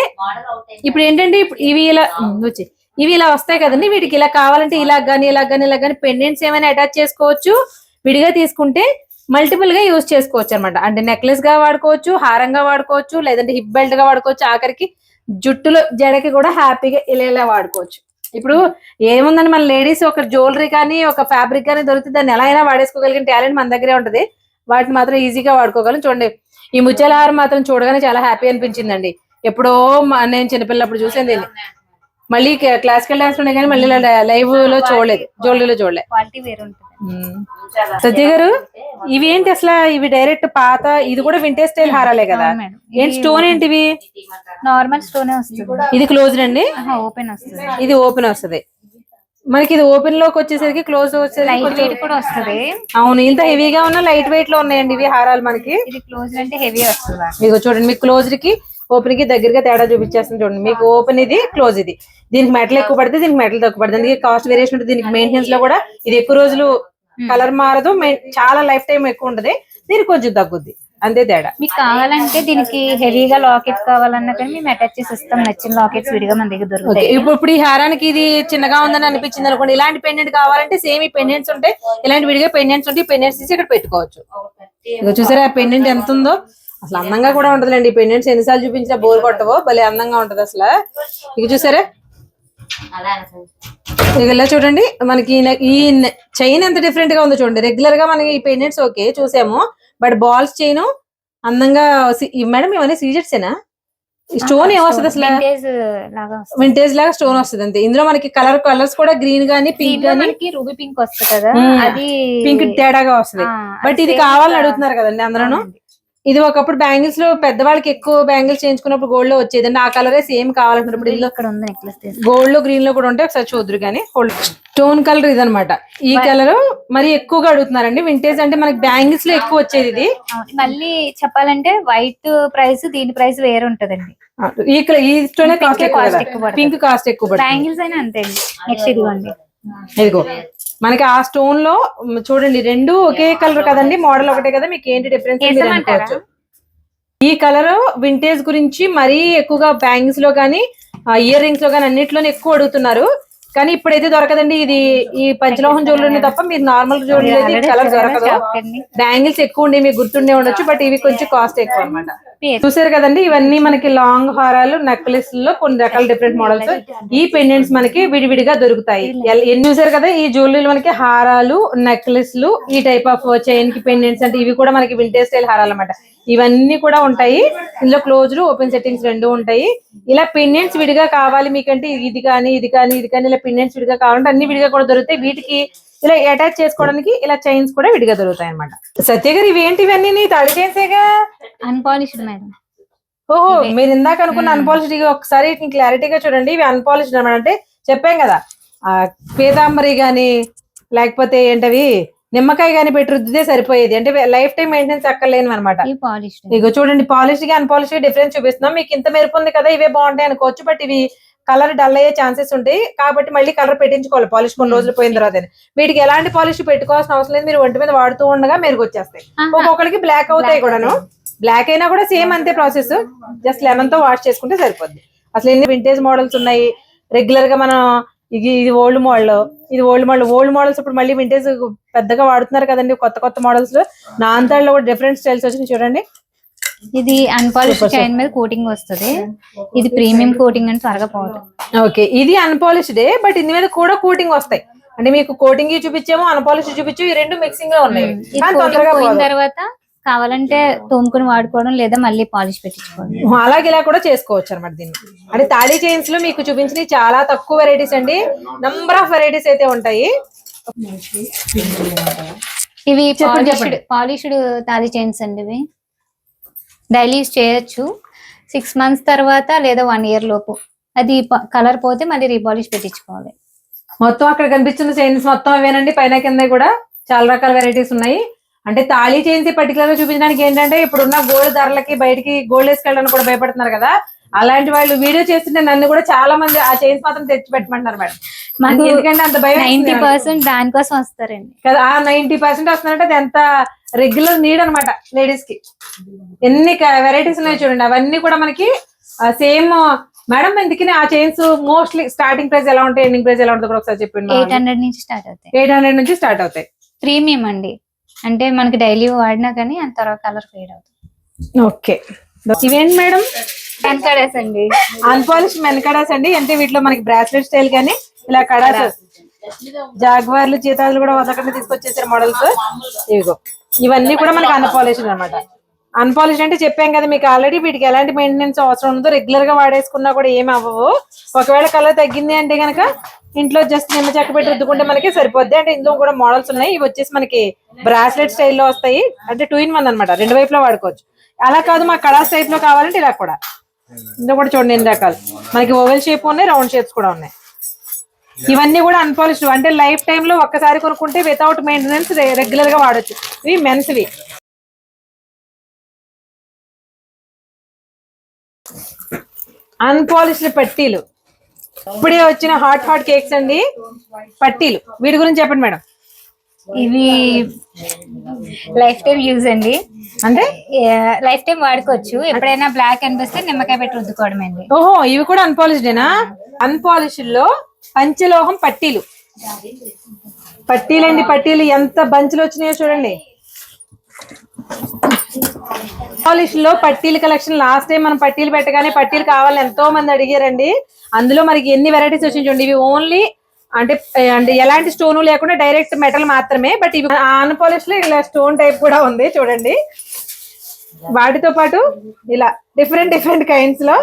ఇప్పుడు ఏంటంటే ఇప్పుడు ఇవి ఇలా వస్తాయి కదండి, వీటికి ఇలా కావాలంటే ఇలా గానీ పెండెంట్స్ ఏమైనా అటాచ్ చేసుకోవచ్చు. విడిగా తీసుకుంటే మల్టిపుల్ గా యూజ్ చేసుకోవచ్చు అనమాట. అంటే నెక్లెస్ గా వాడుకోవచ్చు, హారంగా వాడుకోవచ్చు, లేదంటే హిప్ బెల్ట్ గా వాడుకోవచ్చు, ఆఖరికి జుట్టులో జడకి కూడా హ్యాపీగా ఇలా వాడుకోవచ్చు. ఇప్పుడు ఏముందని మన లేడీస్ ఒక జ్యువెలరీ కానీ ఒక ఫ్యాబ్రిక్ కానీ దొరికితే దాన్ని ఎలా అయినా వాడేసుకోగలిగిన టాలెంట్ మన దగ్గరే ఉంటది. వాటిని మాత్రం ఈజీగా వాడుకోగలం. చూడండి ఈ ముత్యాల హారం మాత్రం చూడగానే చాలా హ్యాపీ అనిపించిందండి. ఎప్పుడో నేను చిన్నపిల్లప్పుడు చూసాను దీన్ని. మళ్ళీ క్లాసికల్ డాన్స్ లోనే కానీ మళ్ళీ లైవ్ లో చూడలేదు, జ్యువెలరీలో చూడలేదు. క్వాలిటీ వేరే ఉంటుంది. సత్య గారు ఇవి ఏంటి అసలు? ఇవి డైరెక్ట్ పాత, ఇది కూడా వింటేజ్ స్టైల్ హారాలే కదా? ఏంటి స్టోన్ ఏంటివి? నార్మల్ స్టోన్ వస్తుంది. ఇది క్లోజ్డ్ అండి? ఓపెన్ వస్తుంది. ఇది ఓపెన్ వస్తుంది మనకి. ఇది ఓపెన్ లోకి వచ్చేసరికి క్లోజ్ వచ్చేసరికి కూడా వస్తుంది. అవును, ఇంత హెవీగా ఉన్న లైట్ వెయిట్ లో ఉన్నాయండి ఇవి హారాలు మనకి. ఇది క్లోజ్ అంటే హెవీ వస్తుంది. మీకు చూడండి, మీకు క్లోజ్డ్ కి ఓపెన్ కి దగ్గరగా తేడా చూపించేస్తుంది. చూడండి మీకు ఓపెన్ ఇది, క్లోజ్ ఇది. దీనికి మెటల్ ఎక్కువ పడితే దీనికి మెటల్ తక్కువ పడుతుంది. దీనికి కాస్ట్ వేరియేషన్ ఉంటుంది. దీనికి మెయింటెనెన్స్ లో కూడా ఇది ఎక్కువ రోజులు కలర్ మారదు, చాలా లైఫ్ టైం ఎక్కువ ఉంటది. దీనికి కొంచెం తగ్గుద్ది, అంతే తేడా. మీకు కావాలంటే దీనికి హెవీగా లాకెట్ కావాలన్నా కానీ మేము అటాచ్ చేసి ఇస్తాం. నచ్చిన లాకెట్స్ విడిగా మన దగ్గర దొరుకుతాయి. ఇప్పుడు ఈ హారానికి ఇది చిన్నగా ఉందని అనిపించింది అనుకోండి, ఇలాంటి పెండెంట్ కావాలంటే సేమ్ ఈ పెండెంట్స్ ఉంటాయి, ఇలాంటి విడిగా పెండెంట్స్ ఉంటాయి. పెండెంట్స్ తీసి ఇక్కడ పెట్టుకోవచ్చు. ఇక చూసారా ఆ పెండెంట్ ఎంత ఉందో? అసలు అందంగా కూడా ఉంటదండి ఈ పెండెంట్స్. ఎన్నిసార్లు చూపించినా బోర్ కొట్టవో, భలే అందంగా ఉంటది అసలు. ఇక చూసారా ఇలా చూడండి, మనకి ఈ చైన్ ఎంత డిఫరెంట్ గా ఉందో చూడండి. రెగ్యులర్ గా మనకి ఈ పెండెంట్స్ ఓకే చూసాము, బట్ బాల్స్ చైన్ అందంగా. మేడం ఇవన్నీ సీజెట్స్ ఏనా? స్టోన్ ఏమొస్తుంది అసలు? వింటేజ్ లాగా స్టోన్ వస్తుంది అంతే. ఇందులో మనకి కలర్స్ కూడా గ్రీన్ గానీ పింక్ గానీ, రూబీ పింక్ వస్తుంది కదా, అది పింక్ తేడాగా వస్తుంది. బట్ ఇది కావాలని అడుగుతున్నారు కదండి అందరూ. ఇది ఒకప్పుడు బ్యాంగిల్స్ లో పెద్దవాళ్ళకి ఎక్కువ బ్యాంగిల్స్ చేయించుకున్నప్పుడు గోల్డ్ లో వచ్చేదండి. ఆ కలరే సేమ్ కావాలంటున్నప్పుడు గోల్డ్ లో గ్రీన్ లో కూడా ఉంటే ఒకసారి చూద్దరు. కానీ స్టోన్ కలర్ ఇదనమాట. ఈ కలర్ మరి ఎక్కువగా అడుగుతున్నారండి. వింటేజ్ అంటే మనకి బ్యాంగిల్స్ లో ఎక్కువ వచ్చేది ఇది. మళ్ళీ చెప్పాలంటే వైట్ ప్రైస్, దీని ప్రైస్ వేరే ఉంటదండి. ఈ స్టోన్ కాస్ట్ ఎక్కువ, పింక్ కాస్ట్ ఎక్కువ. బ్యాంగిల్స్ అయినా అంతే. నెక్స్ట్ ఇదిగోండి, ఇదిగో మనకి ఆ స్టోన్ లో చూడండి రెండు ఒకే కలర్ కదండి, మోడల్ ఒకటే కదా, మీకు ఏంటి డిఫరెన్స్ అనుకోవచ్చు. ఈ కలర్ వింటేజ్ గురించి మరీ ఎక్కువగా బ్యాంగిల్స్ లో గానీ ఇయర్ రింగ్స్ లో గానీ అన్నిట్లోనే ఎక్కువ అడుగుతున్నారు. కానీ ఇప్పుడైతే దొరకదండి ఇది. ఈ పంచలోహం జ్యువెలరీ తప్ప మీరు నార్మల్ జ్యువెలరీ అయితే కలర్ దొరకదు. బ్యాంగిల్స్ ఎక్కువ ఉండి మీకు గుర్తుండే ఉండొచ్చు, బట్ ఇవి కొంచెం కాస్ట్ ఎక్కువ అనమాట. చూసారు కదండి, ఇవన్నీ మనకి లాంగ్ హారాలు, నెక్లెస్ లో కొన్ని రకాల డిఫరెంట్ మోడల్స్. ఈ పెండెంట్స్ మనకి విడివిడిగా దొరుకుతాయి. ఎన్ని చూసారు కదా ఈ జ్యువెలరీలు మనకి హారాలు, నెక్లెస్లు, ఈ టైప్ ఆఫ్ చైన్ కి పెండెంట్స్ అంటే ఇవి కూడా మనకి వింటేజ్ స్టైల్ హారాలు అన్నమాట. ఇవన్నీ కూడా ఉంటాయి. ఇందులో క్లోజ్డ్, ఓపెన్ సెట్టింగ్స్ రెండు ఉంటాయి. ఇలా పెండెంట్స్ విడిగా కావాలి మీకంటే ఇది కానీ ఇది కానీ ఇది కానీ ఇలా పెండెంట్స్ విడిగా కావాలంటే అన్ని విడిగా కూడా దొరుకుతాయి. వీటికి ఇలా అటాచ్ చేసుకోవడానికి ఇలా చైన్స్ కూడా విడిగా దొరుకుతాయి అనమాట. సత్య గారు ఇవేంటి? ఇవన్నీ తాడి చైన్సేగా? Unpolished madam. ఓహో, మీరు ఇందాక అనుకున్న అన్పాలిష్డ్. ఒకసారి క్లారిటీగా చూడండి, ఇవి అన్పాలిష్డ్ అనమాట. అంటే చెప్పాం కదా, పీతాంబరి గాని లేకపోతే ఏంటవి నిమ్మకాయ గాని పెట్టి రుద్దితే సరిపోయేది. అంటే లైఫ్ టైం మెయింటెనెన్స్ అక్కర్లేని అనమాట. ఇగో చూడండి, పాలిష్డ్ గా అన్పాలిష్డ్ డిఫరెన్స్ చూపిస్తున్నాం. మీకు ఇంత మెరుపు ఉంది కదా, ఇవే బాగుంటాయి అనుకోవచ్చు, బట్ ఇవి కలర్ డల్ అయ్యే ఛాన్సెస్ ఉంటాయి. కాబట్టి మళ్ళీ కలర్ పెట్టించుకోవాలి పాలిష్ కొన్ని రోజులు పోయిన తర్వాత. వీటికి ఎలాంటి పాలిష్ పెట్టుకోవాల్సిన అవసరం లేదు. మీరు ఒంటి మీద వాడుతూ ఉండగా మెరుగు వచ్చేస్తాయి. ఒక్కొక్కరికి బ్లాక్ అవుతాయి కూడాను. బ్లాక్ అయినా కూడా సేమ్ అంతే ప్రాసెస్, జస్ట్ లెమన్ తో వాష్ చేసుకుంటే సరిపోద్ది. అసలు ఎన్ని వింటేజ్ మోడల్స్ ఉన్నాయి. రెగ్యులర్ గా మనం ఇది ఓల్డ్ మోడల్, ఇది ఓల్డ్ మోడల్స్ ఇప్పుడు మళ్ళీ వింటేజ్ పెద్దగా వాడుతున్నారు కదండి. కొత్త మోడల్స్ లో నాంతాళ్ళలో కూడా డిఫరెంట్ స్టైల్స్ వచ్చినాయి చూడండి. ఇది అన్పాలిష్డ్ చైన్ మీద కోటింగ్ వస్తుంది. ఇది ప్రీమియం కోటింగ్ అని త్వరగా పోదు. ఓకే, ఇది అన్పాలిష్డ్, బట్ ఇంది మీద కూడా కోటింగ్ వస్తాయి. అంటే మీకు కోటింగ్ చూపించాము, అన్పాలిష్డ్ చూపించు, ఈ రెండు మిక్సింగ్ లో ఉన్నాయి. తర్వాత కావాలంటే తోముకుని వాడుకోవడం, లేదా మళ్ళీ పాలిష్ పెట్టించుకోవడం, అలాగే ఇలా కూడా చేసుకోవచ్చు అనమాట దీన్ని. అంటే తాళీ చైన్స్ లో మీకు చూపించిన చాలా తక్కువ వెరైటీస్ అండి, నంబర్ ఆఫ్ వెరైటీస్ అయితే ఉంటాయి. ఇవి పాలిష్డ్ తాళీ చైన్స్ అండి. ఇవి డైలీ యూజ్ చేయొచ్చు. 6 months తర్వాత లేదా 1 year లోపు అది కలర్ పోతే మళ్ళీ రీపాలిష్ పెట్టించుకోవాలి. మొత్తం అక్కడ కనిపిస్తున్న చైన్స్ మొత్తం అవేనండి, పైన కింద కూడా చాలా రకాల వెరైటీస్ ఉన్నాయి. అంటే తాళీ చైన్స్ పర్టికులర్ గా చూపించడానికి ఏంటంటే ఇప్పుడున్న గోల్డ్ ధరలకి బయటికి గోల్డ్ వేసుకెళ్ళడానికి కూడా భయపడుతున్నారు కదా, అలాంటి వాళ్ళు వీడియో చేస్తుంటే నన్ను కూడా చాలా మంది ఆ చైన్స్ మాత్రం తెచ్చి పెట్టమంటున్నారు మేడం. ఎందుకంటే అంత భయం. 90% దానికోసం వస్తారండి కదా. ఆ 90% వస్తున్నారంటే అది ఎంత రెగ్యులర్ నీడ్ అనమాట లేడీస్ కి. ఎన్ని వెరైటీస్ ఉన్నాయి చూడండి, అవన్నీ కూడా మనకి సేమ్. మేడం ఎందుకని ఆ చైన్స్ మోస్ట్లీ స్టార్టింగ్ ప్రైస్ ఎలా ఉంటాయి, ఎండింగ్ ప్రైస్ ఎలా ఉంటుంది కూడా ఒకసారి చెప్పండి. 800 నుంచి స్టార్ట్ అవుతాయి. 800 నుంచి స్టార్ట్ అవుతాయి. ప్రీమియం అండి. అంటే మనకి డైలీ వాడినా కానీ అంత తర్వాత కలర్ ఫేడ్ అవుతుంది. ఓకే, ఇవేంటి మేడం? కడాస్ అండి, అన్పాలిష్ మెన్ కడాస్ అండి. అంటే వీటిలో మనకి బ్రాస్లెట్ స్టైల్ కానీ ఇలా కడాస్, జాగ్వార్లు, చీతాలు కూడా వదలకుండా తీసుకొచ్చేసారు మోడల్స్. ఇవిగో ఇవన్నీ కూడా మనకి అన్పాలిష్ అనమాట. అన్పాలిష్ అంటే చెప్పాం కదా మీకు ఆల్రెడీ, వీటికి ఎలాంటి మెయింటెనెన్స్ అవసరం ఉండదు. రెగ్యులర్ గా వాడేసుకున్నా కూడా ఏమి అవ్వవు. ఒకవేళ కలర్ తగ్గింది అంటే గనక ఇంట్లో జస్ట్ నిమ్మ చెక్క పెట్టి రుద్దుకుంటే మనకి సరిపోద్ది. అంటే ఇందులో కూడా మోడల్స్ ఉన్నాయి. ఇవి వచ్చేసి మనకి బ్రాస్లెట్ స్టైల్లో వస్తాయి. అంటే 2 in 1 అనమాట, రెండు వైపులో వాడుకోవచ్చు. అలా కాదు మా కడాస్ టైప్ లో కావాలంటే ఇలా కూడా, ఇందులో కూడా చూడండి ఎన్ని రకాలు. మనకి ఓవెల్ షేప్ ఉన్నాయి, రౌండ్ షేప్స్ కూడా ఉన్నాయి. ఇవన్నీ కూడా అన్పాలిష్డ్, అంటే లైఫ్ టైమ్ లో ఒక్కసారి కొనుక్కుంటే వితౌట్ మెయింటెనెన్స్ రెగ్యులర్ గా వాడచ్చు. ఇవి మెన్స్వి. అన్పాలిష్డ్ పట్టీలు, ఇప్పుడే వచ్చిన హాట్ కేక్స్ అండి. పట్టీలు వీటి గురించి చెప్పండి మేడం. ఇవి లైఫ్ టైం యూజ్ అండి, అంటే లైఫ్ టైం వాడుకోవచ్చు. ఎప్పుడైనా బ్లాక్ అనిపిస్తే నిమ్మకాయ పెట్టి రుద్దుకోవడం అండి. ఓహో, ఇవి కూడా అన్పాలిష్డేనా? అన్పాలిష్డ్ లో పంచలోహం పట్టీలు. పట్టీలండి, పట్టీలు ఎంత బంచులు వచ్చినాయో చూడండి. పాలిష్ లో పట్టీల కలెక్షన్ లాస్ట్ టైం మనం పట్టీలు పెట్టగానే పట్టీలు కావాలని ఎంతో మంది అడిగారండి. అందులో మనకి ఎన్ని వెరైటీస్ వచ్చి చూడండి. ఇవి ఓన్లీ అంటే ఎలాంటి స్టోన్ లేకుండా డైరెక్ట్ మెటల్ మాత్రమే. బట్ ఇవి అన్పాలిష్ లో ఇలా స్టోన్ టైప్ కూడా ఉంది చూడండి. వాటితో పాటు ఇలా డిఫరెంట్ కైండ్స్ లో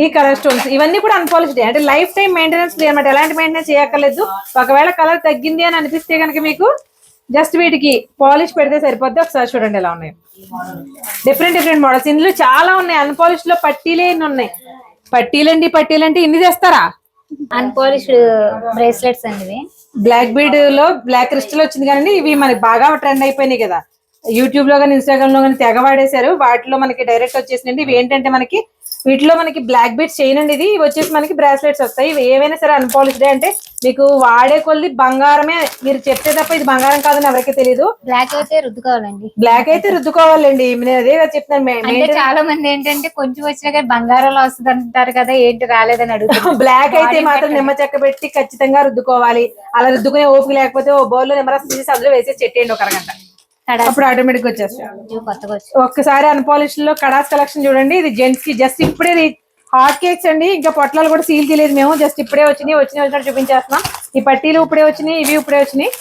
ఈ కలర్ స్టోన్స్, ఇవన్నీ కూడా అన్పాలిష్డ్. అంటే లైఫ్ టైం మెయింటెనెన్స్ అనమాట, ఎలాంటి మెయింటెనెన్స్ చేయక్కర్లేదు. ఒకవేళ కలర్ తగ్గింది అని అనిపిస్తే కనుక మీకు జస్ట్ వీటికి పాలిష్ పెడితే సరిపోద్ది. ఒకసారి చూడండి ఎలా ఉన్నాయి డిఫరెంట్ మోడల్స్. ఇందులో చాలా ఉన్నాయి. అన్పాలిష్ లో పట్టీలే ఇన్ని ఉన్నాయి. పట్టీలంటే ఇన్ని చేస్తారా? అన్పాలిష్డ్ బ్రేస్లెట్స్ అండి. బ్లాక్ బీడ్ లో బ్లాక్ క్రిస్టల్ వచ్చింది కానీ ఇవి మనకి బాగా ట్రెండ్ అయిపోయినాయి కదా. యూట్యూబ్ లో కానీ ఇన్స్టాగ్రామ్ లో కానీ తెగ వాడేశారు. వాటిలో మనకి డైరెక్ట్ వచ్చేసిందండి. ఇవి ఏంటంటే మనకి వీటిలో మనకి బ్లాక్ బీట్స్ చైన్ అండి. ఇది వచ్చేసి మనకి బ్రాస్లెట్స్ వస్తాయి. ఇవి ఏవైనా సరే అన్పాలిష్డ్, అంటే మీకు వాడే కొద్ది బంగారమే. మీరు చెప్తే తప్ప ఇది బంగారం కాదని ఎవరికి తెలియదు. బ్లాక్ అయితే రుద్దుకోవాలండి. బ్లాక్ అయితే రుద్దుకోవాలండి. నేను అదే చెప్తాను. అంటే చాలా మంది ఏంటంటే కొంచెం వచ్చినా కానీ బంగారంలో వస్తుంది అంటారు కదా, ఏంటి రాలేదని అడుగుతారు. బ్లాక్ అయితే మాత్రం నిమ్మ చెక్క పెట్టి ఖచ్చితంగా రుద్దుకోవాలి. అలా రుద్దుకునే ఓపిక లేకపోతే ఓ బౌల్లో నిమ్మరసం తీసి అందులో వేసి చెట్టేయండి ఒక అరగంట, అప్పుడు ఆటోమేటిక్ వచ్చేస్తాయి. ఒక్కసారి అన్పాలిష్ లో కడాస్ కలెక్షన్ చూడండి. ఇది జెంట్స్ కి జస్ట్ ఇప్పుడే హాట్ కేక్స్ అండి. ఇంకా పొట్లాలు కూడా సీల్ తీయలేదు మేము, జస్ట్ ఇప్పుడే వచ్చినట్టు చూపించేస్తున్నాం. ఈ పట్టీలు ఇప్పుడే వచ్చినాయి, ఇవి ఇప్పుడే వచ్చినాయి.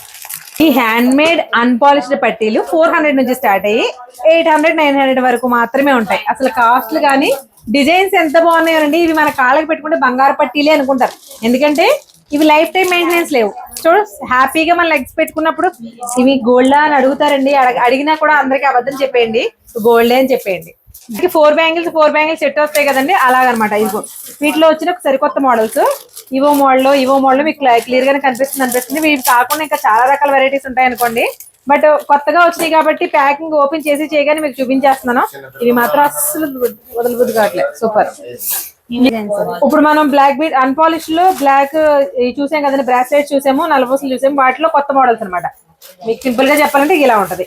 ఈ హ్యాండ్ మేడ్ అన్పాలిష్డ్ పట్టీలు 400 నుంచి స్టార్ట్ అయ్యి 800, 900 వరకు మాత్రమే ఉంటాయి. అసలు కాస్ట్లు కానీ డిజైన్స్ ఎంత బాగున్నాయండి. ఇవి మన కాళ్ళకి పెట్టుకుంటే బంగారు పట్టీలే అనుకుంటారు, ఎందుకంటే ఇవి లైఫ్ టైం మెయింటెనెన్స్ లేవు. చూడు హ్యాపీగా మన లెగ్స్ పెట్టుకున్నప్పుడు ఇవి గోల్డా అని అడుగుతారండి. అడిగినా కూడా అందరికి అబద్ధం చెప్పేయండి, గోల్డే అని చెప్పేయండి. 4 బ్యాంగిల్స్ సెట్ వస్తాయి కదండి, అలాగనమాట. ఇదిగో వీటిలో వచ్చిన సరికొత్త మోడల్స్. ఇవో మోడల్ మీకు క్లియర్ గానే కనిపిస్తుంది. వీటి కాకుండా ఇంకా చాలా రకాల వెరైటీస్ ఉంటాయి అనుకోండి. బట్ కొత్తగా వచ్చినాయి కాబట్టి ప్యాకింగ్ ఓపెన్ చేసి చేయగానే మీకు చూపించేస్తున్నాను. ఇవి మాత్రం అస్సలు వదలబుద్ధి కావట్లేదు. సూపర్. ఇప్పుడు మనం బ్లాక్ బీట్ అన్పాలిష్ లో బ్లాక్ చూసాం కదండి, బ్రాస్లెట్ చూసాము, నల్లపూసలు చూసాము. వాటిలో కొత్త మోడల్స్ అనమాట. మీకు సింపుల్ గా చెప్పాలంటే ఇలా ఉంటది.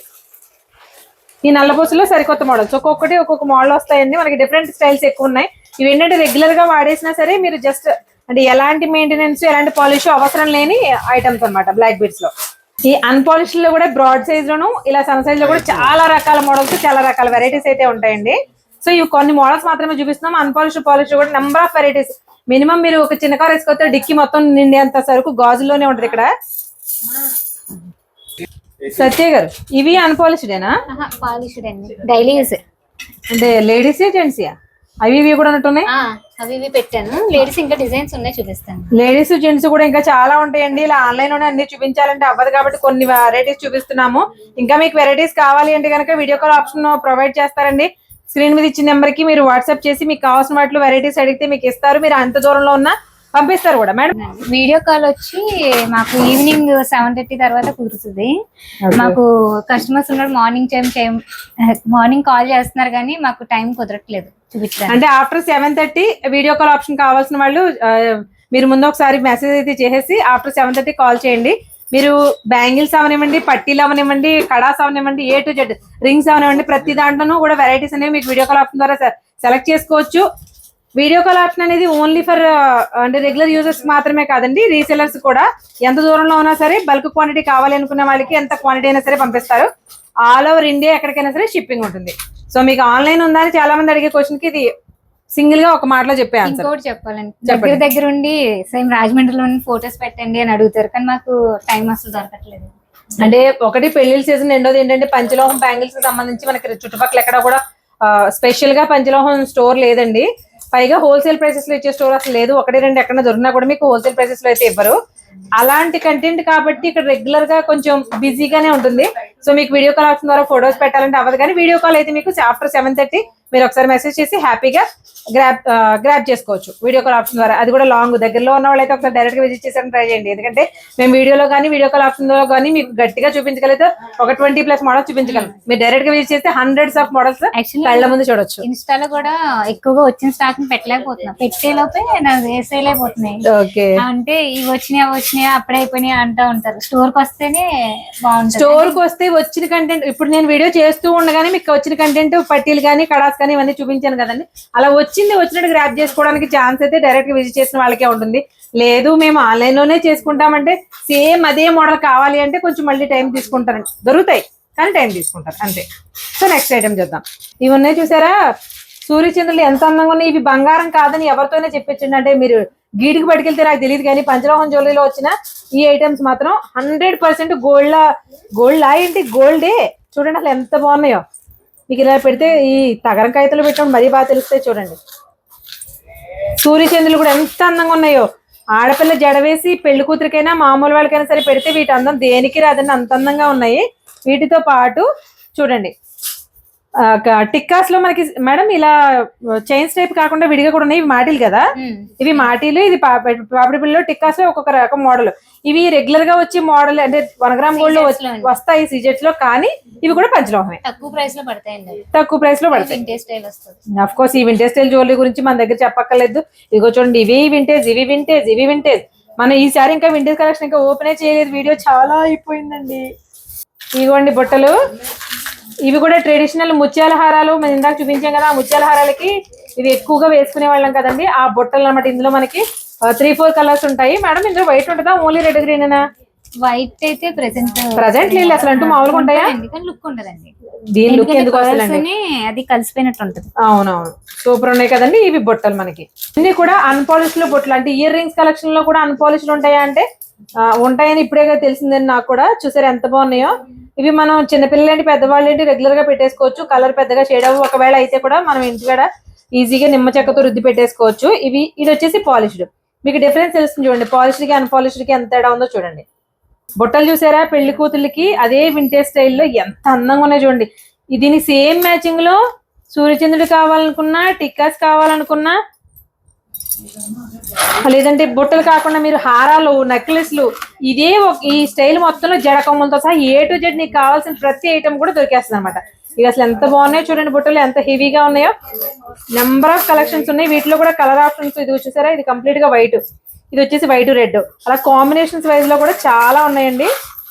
ఈ నల్లపూసలో సరికొత్త మోడల్స్, ఒక్కొక్క మోడల్ వస్తాయండి. మనకి డిఫరెంట్ స్టైల్స్ ఎక్కువ ఉన్నాయి. ఇవి ఏంటంటే రెగ్యులర్ గా వాడేసినా సరే మీరు జస్ట్ అంటే ఎలాంటి మెయింటెనెన్స్ ఎలాంటి పాలిష్ అవసరం లేని ఐటమ్స్ అనమాట బ్లాక్ బీట్స్ లో. ఈ అన్పాలిష్ లో కూడా బ్రాడ్ సైజ్ లోను ఇలా సన్ సైజ్ లో కూడా చాలా రకాల మోడల్స్, చాలా రకాల వెరైటీస్ అయితే ఉంటాయండి. సో ఇవి కొన్ని మోడల్స్ మాత్రమే చూపిస్తున్నాం. అన్పాలిష్ పాలిష్ కూడా నెంబర్ ఆఫ్ వెరైటీస్. మినిమం మీరు ఒక చిన్న కార్ వేసుకొస్తే డిక్కి మొత్తం నిండేంత సరుకు గాజుల్లోనే ఉంటది ఇక్కడ. సత్య గారు, ఇవి అన్పాలిష్డేనా? పాలిష్డ్ అండి, డైలీ యూజ్. అంటే లేడీస్ జెంట్స్ అవి ఇవి కూడా ఉన్నట్టున్నాయి. అవి ఇవి పెట్టాను. లేడీస్ ఇంకా డిజైన్స్ ఉన్నాయి, చూపిస్తాను. లేడీస్ జెంట్స్ కూడా ఇంకా చాలా ఉంటాయండి. ఇలా ఆన్లైన్ లోనే అన్ని చూపించాలంటే అవ్వదు కాబట్టి కొన్ని వెరైటీస్ చూపిస్తున్నాము. ఇంకా మీకు వెరైటీస్ కావాలి అంటే కనుక వీడియో కాల్ ఆప్షన్ ప్రొవైడ్ చేస్తారండి. స్క్రీన్ మీద ఇచ్చిన నెంబర్ కి మీరు వాట్సాప్ చేసి మీకు కావాల్సిన వాటిలో వెరైటీస్ అడిగితే మీకు ఇస్తారు. మీరు అంత దూరంలో ఉన్నా పంపిస్తారు కూడా మేడం. వీడియో కాల్ వచ్చి మాకు ఈవినింగ్ 7:30 తర్వాత కుదురుతుంది. మాకు కస్టమర్స్ ఉన్నారు, మార్నింగ్ కాల్ చేస్తున్నారు కానీ మాకు టైం కుదరట్లేదు చూపించారు. అంటే ఆఫ్టర్ 7:30 వీడియో కాల్ ఆప్షన్ కావాల్సిన వాళ్ళు మీరు ముందు ఒకసారి మెసేజ్ అయితే చేసేసి ఆఫ్టర్ 7:30 కాల్ చేయండి. మీరు బ్యాంగిల్స్ అవనివ్వండి, పట్టీలు అవనివ్వండి, కడాస్ అవనివ్వండి, A to Z రింగ్స్ అవనివ్వండి, ప్రతి దాంట్లోనూ కూడా వెరైటీస్ అనేవి మీకు వీడియో కాల్ ఆప్షన్ ద్వారా సెలెక్ట్ చేసుకోవచ్చు. వీడియో కాల్ ఆప్షన్ అనేది ఓన్లీ ఫర్ అంటే రెగ్యులర్ యూజర్స్ మాత్రమే కాదండి, రీసెలర్స్ కూడా ఎంత దూరంలో ఉన్నా సరే బల్క్ క్వాంటిటీ కావాలి అనుకునే వాళ్ళకి ఎంత క్వాంటిటీ అయినా సరే పంపిస్తారు. ఆల్ ఓవర్ ఇండియా ఎక్కడికైనా సరే షిప్పింగ్ ఉంటుంది. సో మీకు ఆన్లైన్ ఉందా అని చాలా మంది అడిగే క్వశ్చన్ కి ఇది సింగిల్ గా ఒక మాటలో చెప్పే ఆన్సర్. ఇంకోటి చెప్పాలండి, దగ్గర ఉండి సేమ్ రాజమండ్రిలో ఫోటోస్ పెట్టండి అని అడుగుతారు, కానీ మాకు టైం అసలు దొరకట్లేదు. అంటే ఒకటి పెళ్లిళ్ళ సీజన్, రెండోది ఏంటంటే పంచలోహం బ్యాంగిల్స్ కి సంబంధించి మనకి చుట్టుపక్కల ఎక్కడ కూడా స్పెషల్ గా పంచలోహం స్టోర్ లేదండి. పైగా హోల్సేల్ ప్రైసెస్ లో ఇచ్చే స్టోర్ అసలు లేదు. ఒకటి రెండు ఎక్కడ దొరికినా కూడా మీకు హోల్సేల్ ప్రైసెస్ లో అయితే ఇవ్వరు. అలాంటి కంటెంట్ కాబట్టి ఇక్కడ రెగ్యులర్ గా కొంచెం బిజీగానే ఉంటుంది. సో మీకు వీడియో కాల్ ఆప్షన్ ద్వారా ఫొటోస్ పెట్టాలంటే అవ్వదు, కానీ వీడియో కాల్ అయితే మీకు ఆఫ్టర్ 7:30 మీరు ఒకసారి మెసేజ్ చేసి హ్యాపీగా గ్రాప్ చేసుకోవచ్చు వీడియో కాల్ ఆప్షన్ ద్వారా. అది కూడా లాంగ్ దగ్గరలో ఉన్న వాళ్ళైతే ఒకసారి డైరెక్ట్ గా విజిట్ చేసి ట్రై చేయండి. ఎందుకంటే మేము వీడియోలో కానీ వీడియో కాల్ ఆప్షన్ లో కానీ మీకు గట్టిగా చూపించగలిగితే ఒక 20+ మోడల్స్ చూపించగలం. మీరు డైరెక్ట్ గా విజిట్ చేస్తే హండ్రెడ్స్ ఆఫ్ మోడల్స్ కళ్ళ ముందు చూడొచ్చు. ఇన్స్టాలో కూడా ఎక్కువగా వచ్చిన స్టాక్ ని పెట్టలేకపోతున్నా, పెట్టే లోపే నాకు సేల్ అయిపోతున్నాయి. ఓకే, అంటే ఇవి వచ్చినాయి అప్పుడే అయిపోయినాయి అంటూ ఉంటారు. స్టోర్ కి వస్తేనే బాగుంటుంది. స్టోర్ కి వస్తే వచ్చిన కంటెంట్, ఇప్పుడు నేను వీడియో చేస్తూ ఉండగానే మీకు వచ్చిన కంటెంట్ పట్టీలు కానీ కడాస్ కానీ ఇవన్నీ చూపించాను కదండి. అలా వచ్చినట్టు గ్రాప్ చేసుకోవడానికి ఛాన్స్ అయితే డైరెక్ట్ గా విజిట్ చేసిన వాళ్ళకే ఉంటుంది. లేదు మేము ఆన్లైన్ లోనే చేసుకుంటామంటే సేమ్ అదే మోడల్ కావాలి అంటే కొంచెం మళ్ళీ టైం తీసుకుంటారండి. దొరుకుతాయి కానీ టైం తీసుకుంటారు అంతే. సో నెక్స్ట్ ఐటమ్ చూద్దాం. ఇవి ఉన్నాయి చూసారా, సూర్యచంద్రులు ఎంత అందంగా ఉన్నాయి. ఇవి బంగారం కాదని ఎవరితోనే చెప్పించండి, అంటే మీరు గీటికి పట్టుకెళ్తే నాకు తెలియదు, కానీ పంచలోహం జ్యువెలరీలో వచ్చిన ఈ ఐటమ్స్ మాత్రం 100% గోల్డ్ ఏంటి గోల్డే. చూడండి అసలు ఎంత బాగున్నాయో. మీకు ఇలా పెడితే ఈ తగరం కాగితాలు పెట్టడం మరీ బాగా తెలుస్తాయి. చూడండి సూర్యచంద్రులు కూడా ఎంత అందంగా ఉన్నాయో. ఆడపిల్ల జడ వేసి పెళ్లి కూతురికైనా మామూలు వాళ్ళకైనా సరే పెడితే వీటి అందం దేనికి రాదండి, అంత అందంగా ఉన్నాయి. వీటితో పాటు చూడండి టిక్కాస్ లో మనకి మేడం ఇలా చైన్స్ టైప్ కాకుండా విడిగా కూడా ఉన్నాయి. ఇవి మాటీలు కదా, ఇవి మాటీలు, ఇది పాపిడి బిళ్ళలో టిక్కాస్ లో ఒక్కొక్క రకం మోడల్. ఇవి రెగ్యులర్ గా వచ్చే మోడల్ అంటే 1 గ్రామ్ గోల్డ్ లో వస్తాయి సీజెట్స్ లో, కానీ ఇవి కూడా పంచలోహమే. తక్కువ ప్రైస్ లో పడతాయి. అఫ్ కోర్స్ ఈ వింటేజ్ స్టైల్ జ్యువెలరీ గురించి మన దగ్గర చెప్పక్కర్లేదు. ఇదిగో చూడండి, ఇవి వింటేజ్. మనం ఈసారి ఇంకా వింటేజ్ కలెక్షన్ ఇంకా ఓపెన్ చేయలేదు, వీడియో చాలా అయిపోయిందండి. ఇదిగోండి బుట్టలు, ఇవి కూడా ట్రెడిషనల్ ముత్యాల హారాలు. మనం ఇందాక చూపించాం కదా, ఆ ముత్యాల హారాలకి ఇవి ఎక్కువగా వేసుకునే వాళ్ళం కదండి. ఆ బుట్టలు అన్నమాట. ఇందులో మనకి 3-4 కలర్స్ ఉంటాయి. మేడం ఇందులో వైట్ ఉంటుందా, ఓన్లీ రెడ్ గ్రీన్? వైట్ అయితే ప్రెసెంట్ లేదు అసలు, అంటూ మామూలుగా ఉంటాయా? లుక్ ఉండదండి, దీని లుక్ ఎందుకు వస్తుందండి, అది కలిసిపోయినట్టు ఉంటుంది. అవునవును, సూపర్ ఉన్నాయి కదండి ఇవి బుట్టలు. మనకి ఇన్ని కూడా అన్పాలిష్ లో బుట్టలు. అంటే ఇయర్ రింగ్స్ కలెక్షన్ లో కూడా అన్పాలిష్లు ఉంటాయా అంటే ఉంటాయని ఇప్పుడే తెలిసిందని నాకు కూడా. చూసారు ఎంత బాగున్నాయో. ఇవి మనం చిన్నపిల్లలు ఏంటి పెద్దవాళ్ళు ఏంటి రెగ్యులర్ గా పెట్టేసుకోవచ్చు. కలర్ పెద్దగా షేడ్ అవ్వ, ఒకవేళ అయితే కూడా మనం ఇంటికాడ ఈజీగా నిమ్మ చెక్కతో రుద్ది పెట్టేసుకోవచ్చు. ఇది వచ్చేసి పాలిష్డ్. మీకు డిఫరెన్స్ తెలుస్తుంది చూడండి, పాలిష్డ్ కి అన్పాలిష్డ్ కి ఎంత తేడా ఉందో చూడండి. బుట్టలు చూసారా పెళ్లి కూతుర్లకి అదే వింటేజ్ స్టైల్లో ఎంత అందంగా ఉన్నాయి చూడండి. దీని సేమ్ మ్యాచింగ్ లో సూర్యచంద్రుడు కావాలనుకున్నా, టిక్కాస్ కావాలనుకున్నా, లేదంటే బుట్టలు కాకుండా మీరు హారాలు, నెక్లెస్లు, ఇదే ఈ స్టైల్ మొత్తంలో జడకొమ్మలతో సహా A to Z నీకు కావాల్సిన ప్రతి ఐటమ్ కూడా దొరికేస్తుంది అనమాట. ఇవి అసలు ఎంత బాగున్నాయో చూడండి, బుట్టలు ఎంత హెవీగా ఉన్నాయో. నెంబర్ ఆఫ్ కలెక్షన్స్ ఉన్నాయి. వీటిలో కూడా కలర్ ఆప్షన్స్. ఇది చూసారా, ఇది కంప్లీట్ గా వైట్, ఇది వచ్చేసి వైట్ రెడ్, అలా కాంబినేషన్స్ వైజ్ లో కూడా చాలా ఉన్నాయండి.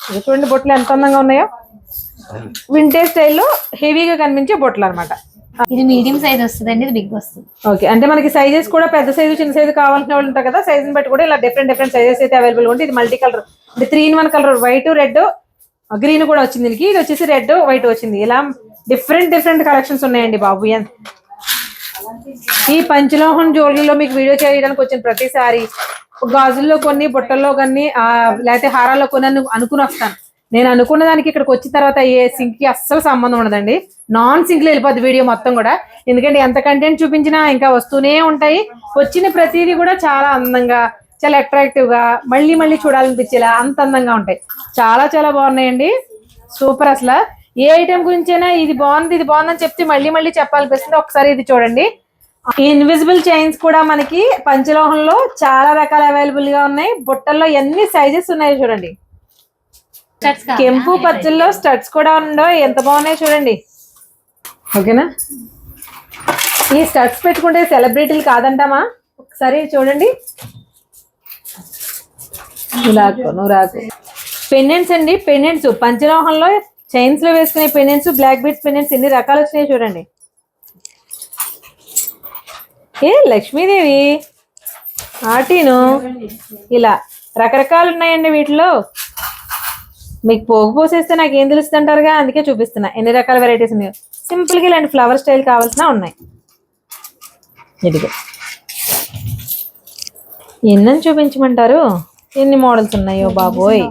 ఇది చూడండి బుట్టలు ఎంత అందంగా ఉన్నాయో. వింటేజ్ స్టైల్లో హెవీగా కనిపించే బుట్టలు అనమాట. ఇది మీడియం సైజ్ వస్తుంది, ఇది బిగ్ వస్తుంది. ఓకే, అంటే మనకి సైజెస్ కూడా పెద్ద సైజు చిన్న సైజు కావాల్సిన వాళ్ళు ఉంటారు కదా, సైజుని బట్టి కూడా ఇలా డిఫరెంట్ సైజెస్ అయితే అవైలబుల్ ఉంటుంది. ఇది మల్టీ కలర్ అంటే 3-in-1 colour, white red green కూడా వచ్చింది దీనికి. ఇది వచ్చేసి రెడ్ వైట్ వచ్చింది. ఇలా డిఫరెంట్ కలెక్షన్స్ ఉన్నాయండి బాబు. ఈ పంచలోహం జ్యువెలరీలో మీకు వీడియో చేయడానికి వచ్చిన ప్రతిసారి గాజుల్లో కొన్ని, బుట్టల్లో కొన్ని, లేకపోతే హారాల్లో కొన్ని అనుకుని వస్తాను. నేను అనుకున్న దానికి ఇక్కడికి వచ్చిన తర్వాత ఏ సింక్ కి అస్సలు సంబంధం ఉండదండి. నాన్ సింక్ లో వెళ్ళిపోద్ది వీడియో మొత్తం కూడా. ఎందుకంటే ఎంత కంటెంట్ చూపించినా ఇంకా వస్తూనే ఉంటాయి. వచ్చిన ప్రతిదీ కూడా చాలా అందంగా, చాలా అట్రాక్టివ్ గా, మళ్ళీ చూడాలనిపించేలా అంత అందంగా ఉంటాయి. చాలా బాగున్నాయండి, సూపర్. అసలు ఏ ఐటమ్ గురించైనా ఇది బాగుందని చెప్తే మళ్ళీ చెప్పాలనిపిస్తుంది. ఒకసారి ఇది చూడండి. ఈ ఇన్విజిబుల్ చైన్స్ కూడా మనకి పంచలోహంలో చాలా రకాల అవైలబుల్ గా ఉన్నాయి. బుట్టల్లో ఎన్ని సైజెస్ ఉన్నాయో చూడండి. కెంపు పచ్చల్లో స్టడ్స్ కూడా ఉండో ఎంత బాగున్నాయి చూడండి. ఓకేనా, ఈ స్టడ్స్ పెట్టుకుంటే సెలబ్రిటీలు కాదంటామా? ఒకసారి చూడండి. నురాకు పెండెంట్స్ అండి, పెండెంట్స్ పంచలోహంలో చైన్స్ లో వేసుకునే పెండెంట్స్, బ్లాక్ బీడ్స్ పెండెంట్స్ ఎన్ని రకాలు వచ్చినాయి చూడండి. లక్ష్మీదేవి ఆటీను ఇలా రకరకాలు ఉన్నాయండి వీటిలో. మీకు పోగు పోసేస్తే నాకు ఏం తెలుస్తుంటారుగా, అందుకే చూపిస్తున్నా ఎన్ని రకాల వెరైటీస్ ఉన్నాయో. సింపుల్గా ఇలాంటి ఫ్లవర్ స్టైల్ కావాల్సిన ఉన్నాయి. ఇదిగో ఎన్నని చూపించమంటారు, ఎన్ని మోడల్స్ ఉన్నాయో బాబోయ్.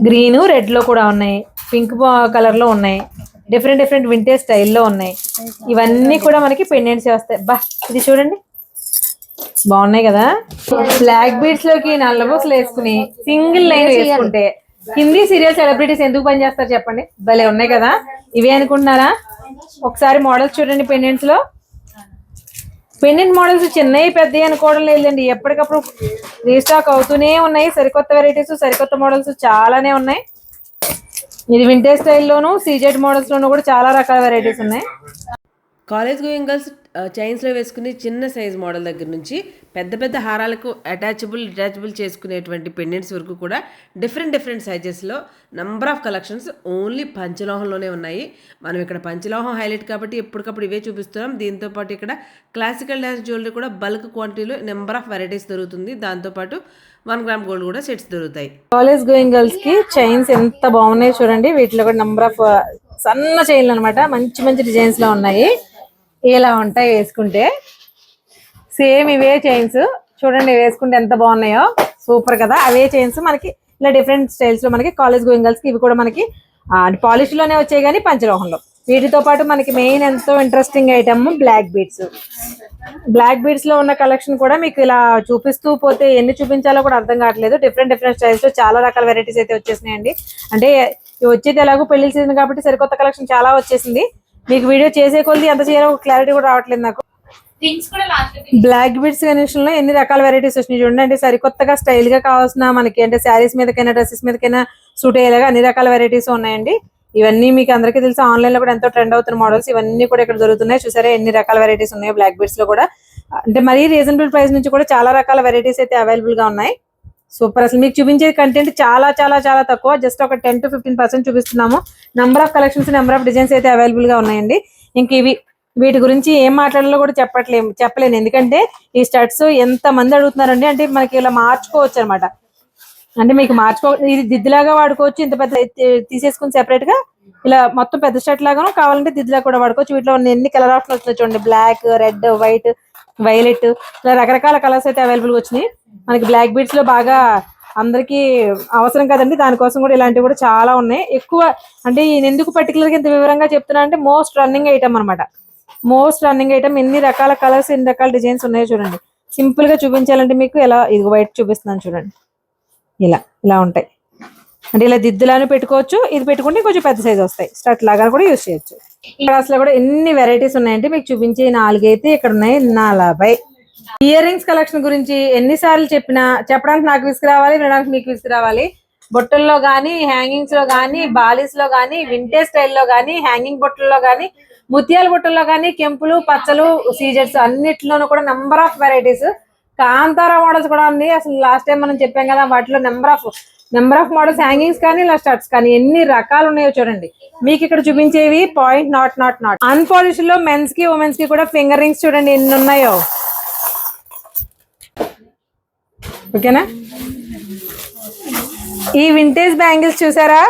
గ్రీన్ రెడ్ లో కూడా ఉన్నాయి, పింక్ కలర్ లో ఉన్నాయి, డిఫరెంట్ డిఫరెంట్ వింటేజ్ స్టైల్లో ఉన్నాయి. ఇవన్నీ కూడా మనకి పెండెంట్స్ వస్తాయి. బా ఇది చూడండి బాగున్నాయి కదా. బ్లాక్ బీడ్స్ లోకి నల్ల బుక్స్ వేసుకుని సింగిల్ లైన్ వేసుకుంటే హిందీ సీరియల్ సెలబ్రిటీస్ ఎందుకు పని చేస్తారు చెప్పండి. భలే ఉన్నాయి కదా. ఇవే అనుకుంటున్నారా? ఒకసారి మోడల్స్ చూడండి. పెండెంట్స్ లో పెండెంట్ మోడల్స్ చిన్నవి పెద్దవి అనుకోవడం లేదండి, ఎప్పటికప్పుడు రీస్టాక్ అవుతూనే ఉన్నాయి. సరికొత్త వెరైటీస్ సరికొత్త మోడల్స్ చాలానే ఉన్నాయి. ఇది వింటేజ్ స్టైల్లోను సీజెడ్ మోడల్స్ లోను కూడా చాలా రకాల వెరైటీస్ ఉన్నాయి. కాలేజ్ గోయింగ్ గర్ల్స్ చైన్స్లో వేసుకునే చిన్న సైజ్ మోడల్ దగ్గర నుంచి పెద్ద పెద్ద హారాలకు డిటాచబుల్ చేసుకునేటువంటి పెండెంట్స్ వరకు కూడా డిఫరెంట్ సైజెస్లో నంబర్ ఆఫ్ కలెక్షన్స్ ఓన్లీ పంచలోహంలోనే ఉన్నాయి. మనం ఇక్కడ పంచలోహం హైలైట్ కాబట్టి ఎప్పటికప్పుడు ఇవే చూపిస్తున్నాం. దీంతోపాటు ఇక్కడ క్లాసికల్ డ్యాన్స్ జ్యువెలరీ కూడా బల్క్ క్వాంటిటీలో నెంబర్ ఆఫ్ వెరైటీస్ దొరుకుతుంది. దాంతోపాటు 1 గ్రామ్ గోల్డ్ కూడా సెట్స్ దొరుకుతాయి. కాలేజ్ గోయింగ్ గర్ల్స్ కి చైన్స్ ఎంత బాగున్నాయి చూడండి. వీటిలో కూడా నంబర్ ఆఫ్ సన్న చైన్లు అనమాట, మంచి మంచి డిజైన్స్ లో ఉన్నాయి. ఇలా ఉంటాయి వేసుకుంటే. సేమ్ ఇవే చైన్స్ చూడండి, వేసుకుంటే ఎంత బాగున్నాయో, సూపర్ కదా. అవే చైన్స్ మనకి ఇలా డిఫరెంట్ స్టైల్స్ లో మనకి కాలేజ్ గోయింగ్ గర్ల్స్ కి ఇవి కూడా మనకి పాలిష్ లోనే వచ్చాయి కానీ పంచలోహంలో. వీటితో పాటు మనకి మెయిన్ ఎంతో interesting item black beads. Black beads లో ఉన్న కలెక్షన్ కూడా మీకు ఇలా చూపిస్తూ పోతే ఎన్ని చూపించాలో కూడా అర్థం కావట్లేదు. డిఫరెంట్ స్టైల్స్ లో చాలా రకాల వెరైటీస్ అయితే వచ్చేసినాయండి. అంటే వచ్చేది ఎలాగో పెళ్లి సీజన్ కాబట్టి సరికొత్త కలెక్షన్ చాలా వచ్చేసింది. మీకు వీడియో చేసే కొద్ది ఎంత చేయాలో క్లారిటీ కూడా రావట్లేదు నాకు. బ్లాక్ బీడ్స్ కండిషన్ లో ఎన్ని రకాల వెరైటీస్ వచ్చినాయి చూడండి. అంటే సరికొత్తగా స్టైల్ గా కావాల్సిన మనకి అంటే శారీస్ మీదకైనా డ్రెస్సెస్ మీదకైనా సూట్ అయ్యేలాగా అన్ని రకాల వెరైటీస్ ఉన్నాయండి. ఇవన్నీ మీకు అందరికీ తెలుసు, ఆన్లైన్ లో కూడా ఎంతో ట్రెండ్ అవుతున్న మోడల్స్ ఇవన్నీ కూడా ఇక్కడ దొరుకుతున్నాయి. చూసారా ఎన్ని రకాల వెరైటీస్ ఉన్నాయో బ్లాక్ బీడ్స్ లో కూడా. అంటే మరీ రీజనబుల్ ప్రైస్ నుంచి కూడా చాలా రకాల వెరైటీస్ అయితే అవైలబుల్ గా ఉన్నాయి. సూపర్. అసలు మీకు చూపించే కంటెంట్ చాలా చాలా చాలా తక్కువ, జస్ట్ ఒక 10 to 15% చూపిస్తున్నాము. Number of collections number of designs అయితే అవైలబుల్ గా ఉన్నాయండి. ఇంక వీటి గురించి ఏం మాట్లాడాలో కూడా చెప్పలేను. ఎందుకంటే ఈ స్టడ్స్ ఎంత మంది అడుగుతున్నారండి. అంటే మనకి ఇలా మార్చుకోవచ్చు అనమాట. అంటే మీకు ఇది దిద్దులాగా వాడుకోవచ్చు. ఇంత పెద్ద తీసేసుకుని సెపరేట్ గా ఇలా మొత్తం పెద్ద స్టడ్ లాగాను, కావాలంటే దిద్దులాగా కూడా వాడుకోవచ్చు. వీటిలో ఎన్ని కలర్ ఆప్షన్ వచ్చినాయి చూడండి. బ్లాక్, రెడ్, వైట్, వైలెట్ ఇలా రకరకాల కలర్స్ అయితే అవైలబుల్ గా వచ్చినాయి. మనకి బ్లాక్ బీడ్స్ లో బాగా అందరికి అవసరం కదండి, దానికోసం కూడా ఇలాంటివి కూడా చాలా ఉన్నాయి. ఎక్కువ అంటే ఎందుకు పర్టికులర్ గా ఇంత వివరంగా చెప్తున్నా అంటే మోస్ట్ రన్నింగ్ ఐటమ్ అనమాట. Most running item. ఎన్ని రకాల కలర్స్ ఎన్ని రకాల డిజైన్స్ ఉన్నాయో చూడండి. సింపుల్ గా చూపించాలంటే మీకు ఎలా ఇది వైట్ చూపిస్తున్నాను చూడండి. ఇలా ఉంటాయి. అంటే ఇలా దిద్దులాను పెట్టుకోవచ్చు, ఇది పెట్టుకుంటే కొంచెం పెద్ద సైజ్ వస్తాయి. స్టట్ లాగా కూడా యూజ్ చేయొచ్చు. ఇక్కడ అసలు కూడా ఎన్ని వెరైటీస్ ఉన్నాయంటే మీకు చూపించే 4 అయితే ఇక్కడ ఉన్నాయి. 40 ఇయర్ రింగ్స్ కలెక్షన్ గురించి ఎన్నిసార్లు చెప్పడానికి నాకు విసుకురావాలి, వినడానికి మీకు విసుకురావాలి. బొట్టల్లో గానీ, హ్యాంగింగ్స్ లో గానీ, బాలీస్ లో గానీ, వింటేజ్ స్టైల్లో గానీ, హ్యాంగింగ్ బొట్టల్లో గానీ, ముత్యాల బొట్టల్లో గానీ, కెంపులు, పచ్చలు, సీజెట్స్ అన్నిట్లోనూ కూడా number of varieties. Kantara models కూడా ఉంది. అసలు లాస్ట్ టైం మనం చెప్పాం కదా, వాటిలో నెంబర్ ఆఫ్ మోడల్స్, హ్యాంగింగ్స్ కానీ ఇలా స్టడ్స్ కానీ ఎన్ని రకాలు ఉన్నాయో చూడండి. మీకు ఇక్కడ చూపించేవి పాయింట్ నాట్ అన్పాలిష్ లో మెన్స్ కి ఉమెన్స్ కి కూడా ఫింగర్ రింగ్స్ చూడండి ఎన్ని ఉన్నాయో. ఓకేనా? ఈ వింటేజ్ బ్యాంగిల్స్ చూసారా?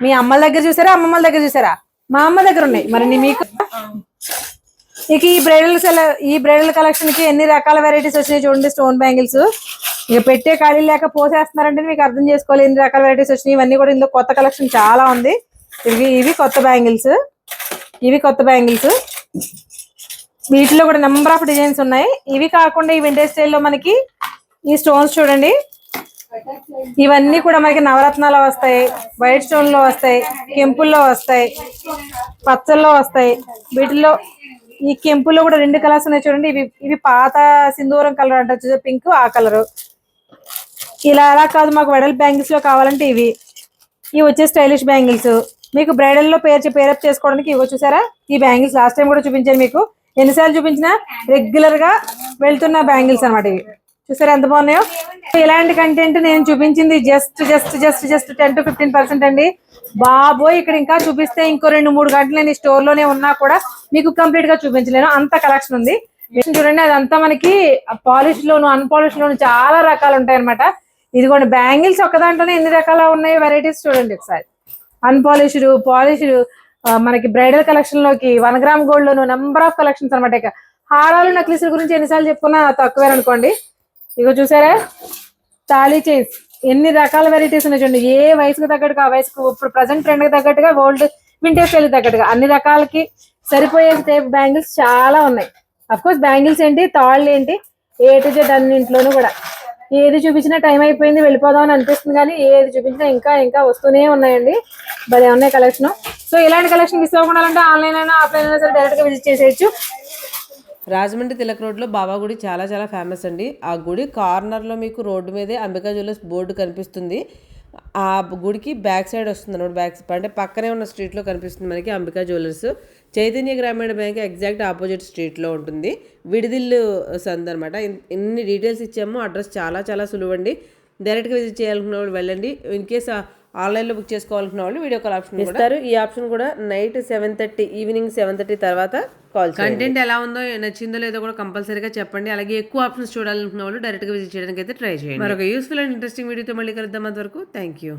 మీ అమ్మల దగ్గర చూసారా, అమ్మమ్మల దగ్గర చూసారా? మా అమ్మ దగ్గర ఉన్నాయి. మరి మీకు ఇక ఈ బ్రైడల్ కలెక్షన్ కి ఎన్ని రకాల వెరైటీస్ వచ్చినాయి చూడండి. స్టోన్ బ్యాంగిల్స్ ఇక పెట్టే ఖాళీ లేక పోసేస్తున్నారంటే మీకు అర్థం చేసుకోవాలి ఎన్ని రకాల వెరైటీస్ వచ్చినాయి. ఇవన్నీ కూడా ఇందులో కొత్త కలెక్షన్ చాలా ఉంది. ఇవి కొత్త బ్యాంగిల్స్. వీటిలో కూడా నెంబర్ ఆఫ్ డిజైన్స్ ఉన్నాయి. ఇవి కాకుండా ఈ వింటేజ్ స్టైల్లో మనకి ఈ స్టోన్స్ చూడండి. ఇవన్నీ కూడా మనకి నవరత్నాలు వస్తాయి, వైట్ స్టోన్ లో వస్తాయి, కెంపుల్లో వస్తాయి, పచ్చల్లో వస్తాయి. వీటిలో ఈ కెంపుల్లో కూడా 2 కలర్స్ ఉన్నాయి చూడండి. ఇవి పాత సింధూరం కలర్ అంటారు, పింక్, ఆ కలరు. ఇలా అలా కాదు, మాకు వెడల్ బ్యాంగిల్స్ లో కావాలంటే ఇవి వచ్చే స్టైలిష్ బ్యాంగిల్స్. మీకు బ్రైడల్ లో పేరప్ చేసుకోవడానికి ఇవి చూసారా? ఈ బ్యాంగిల్స్ లాస్ట్ టైం కూడా చూపించాను మీకు. ఎన్నిసార్లు చూపించినా రెగ్యులర్ గా వెళ్తున్న బ్యాంగిల్స్ అనమాట. ఇవి చూసారా ఎంత బాగున్నాయో. ఇలాంటి కంటెంట్ నేను చూపించింది జస్ట్ 10 to 15% అండి. బాబోయ్ ఇక్కడ ఇంకా చూపిస్తే ఇంకో 2-3 గంటలు నేను స్టోర్ లోనే ఉన్నా కూడా మీకు కంప్లీట్ గా చూపించలేను, అంత కలెక్షన్ ఉంది. చూడండి అదంతా మనకి పాలిష్ లోను అన్పాలిష్ లోను చాలా రకాలు ఉంటాయి అనమాట. ఇదిగోండి బ్యాంగిల్స్ ఒక దాంట్లోనే ఎన్ని రకాల ఉన్నాయి వెరైటీస్ చూడండి ఒకసారి. అన్పాలిష్డ్, పాలిష్డ్, మనకి బ్రైడల్ కలెక్షన్ లోకి 1 gram gold loan number of collections అనమాట. ఇక హారాలు నక్లీసుల గురించి ఎన్నిసార్లు చెప్పుకున్నా తక్కువే అనుకోండి. ఇగో చూసారా తాళీ చైన్స్, ఎన్ని రకాల వెరైటీస్ ఉన్నాయి చూడండి. ఏ వయసుకు తగ్గట్టుగా ఆ వయసుకు ఇప్పుడు ప్రజెంట్ ట్రెండ్ కి తగ్గట్టుగా ఓల్డ్ వింటేజ్ స్టైల్ తగ్గట్టుగా అన్ని రకాలకి సరిపోయే టైప్ బ్యాంగిల్స్ చాలా ఉన్నాయి. అఫ్ కోర్స్ బ్యాంగిల్స్ ఏంటి, తాళ్ళు ఏంటి, ఏ టు జెడ్ అన్నింట్లోనూ కూడా. ఏది చూపించినా టైం అయిపోయింది వెళ్ళిపోదాం అని అనిపిస్తుంది, కానీ ఏది చూపించినా ఇంకా ఇంకా వస్తూనే ఉన్నాయండి. భలే ఉన్నాయి కలెక్షన్. సో ఇలాంటి కలెక్షన్ మిస్ అవ్వకుండా ఆన్లైన్ అయినా ఆఫ్లైన్ అయినా సరే డైరెక్ట్ గా విజిట్ చేసేయచ్చు. రాజమండ్రి తిలక్ రోడ్లో బాబా గుడి చాలా చాలా ఫేమస్ అండి. ఆ గుడి కార్నర్లో మీకు రోడ్డు మీదే అంబికా జ్యువెలర్స్ బోర్డు కనిపిస్తుంది. ఆ గుడికి బ్యాక్ సైడ్ వస్తుంది అన్నమాట. అంటే పక్కనే ఉన్న స్ట్రీట్లో కనిపిస్తుంది మనకి అంబికా జ్యువెలర్స్. చైతన్య గ్రామీణ బ్యాంక్ ఎగ్జాక్ట్ ఆపోజిట్ స్ట్రీట్లో ఉంటుంది. విడిదిల్లు సంద్ అనమాట. ఇన్ని డీటెయిల్స్ ఇచ్చాము. అడ్రస్ చాలా చాలా సులువండి. డైరెక్ట్గా విజిట్ చేయాలనుకున్న వాళ్ళు వెళ్ళండి. ఇన్ కేస్ ఆన్లైన్లో బుక్ చేసుకోవాలనుకున్న వాళ్ళు వీడియో కాల్ ఆప్షన్ ఇస్తారు. ఈ ఆప్షన్ కూడా నైట్ 7:30 ఈవినింగ్ 7:30 తర్వాత కాల్. కంటెంట్ ఎలా ఉందో నచ్చిందో లేదో కూడా కంపల్సరీగా చెప్పండి. అలాగే ఎక్కువ ఆప్షన్స్ చూడాలనుకున్న వాళ్ళు డైరెక్ట్గా విజిట్ చేయడానికి అయితే ట్రై చేయండి. మరొక యూస్ఫుల్ అండ్ ఇంట్రెస్టింగ్ వీడియోతో మళ్ళీ కలుద్దాం. అంతవరకు థ్యాంక్ యూ.